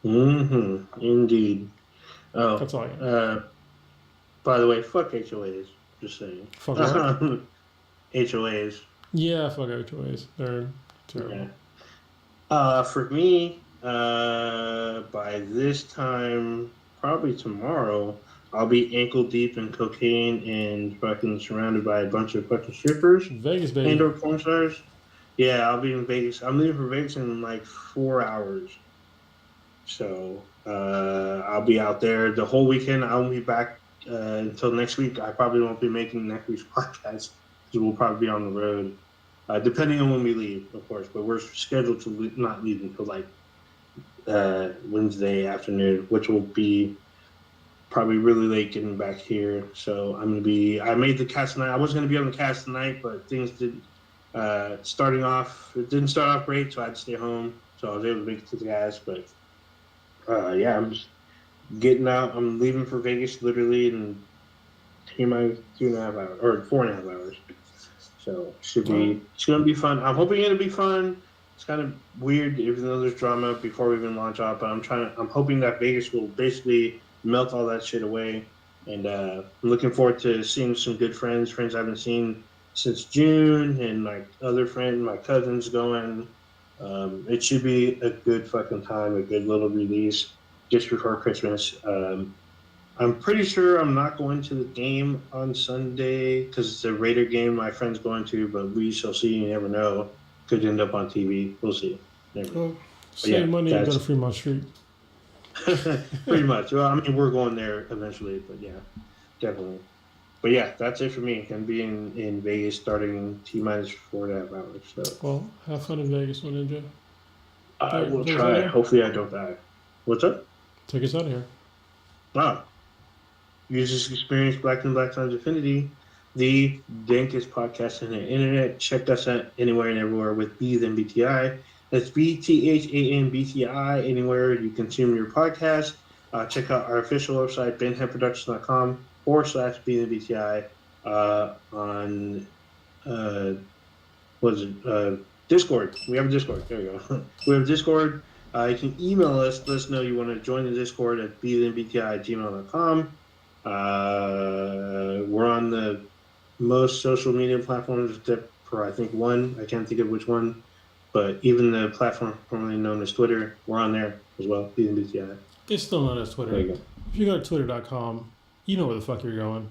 Speaker 2: Mm-hmm. Indeed. Oh,
Speaker 3: that's all I got.
Speaker 2: By the way, fuck HOAs. Just saying.
Speaker 3: Fuck what?
Speaker 2: HOAs.
Speaker 3: Yeah, fuck HOAs. They're terrible.
Speaker 2: Yeah. For me, by this time, probably tomorrow, I'll be ankle deep in cocaine and fucking surrounded by a bunch of fucking strippers.
Speaker 3: Vegas, baby.
Speaker 2: Indoor porn stars. Yeah, I'll be in Vegas. I'm leaving for Vegas in like 4 hours. So I'll be out there the whole weekend. I won't be back until next week. I probably won't be making next week's podcast because we'll probably be on the road, depending on when we leave, of course. But we're scheduled to not leave until like Wednesday afternoon, which will be probably really late getting back here. So I'm gonna be. I made the cast tonight. I was gonna be on the cast tonight, but things didn't. It didn't start off great, so I had to stay home. So I was able to make it to the cast, but. Yeah, I'm just getting out. I'm leaving for Vegas literally in 2.5 hours or 4.5 hours. So it's gonna be fun. I'm hoping it'll be fun. It's kind of weird, even though there's drama before we even launch off. But I'm hoping that Vegas will basically melt all that shit away. And I'm looking forward to seeing some good friends I haven't seen since June, and my other friend, my cousin's going. It should be a good fucking time, a good little release just before Christmas. I'm pretty sure I'm not going to the game on Sunday because it's a Raider game my friend's going to, but we shall see. You never know. Could end up on TV. We'll see.
Speaker 3: Save money and go to Fremont Street.
Speaker 2: Pretty much. Well, I mean, we're going there eventually, but yeah, definitely. But yeah, that's it for me. Gonna be in Vegas starting T-minus 4.5 hours. So.
Speaker 3: Well, have fun in Vegas when in, Joe.
Speaker 2: I will try. Hopefully I don't die. What's up?
Speaker 3: Take us out of here.
Speaker 2: You just experienced Black and Black Times Infinity, the dankest podcast on the internet. Check us out anywhere and everywhere with Bees and BTI. That's BTHANBTI, anywhere you consume your podcast. Check out our official website, benheadproductions.com/BNBTI, on Discord. We have a Discord. There we go. We have a Discord. You can email us. Let us know you want to join the Discord at bnbti@gmail.com. We're on the most social media platforms except for, I think, one. I can't think of which one. But even the platform formerly known as Twitter, we're on there as well, bnbti.
Speaker 3: It's still known as Twitter.
Speaker 2: There you go.
Speaker 3: If you go to twitter.com, you know where the fuck you're going.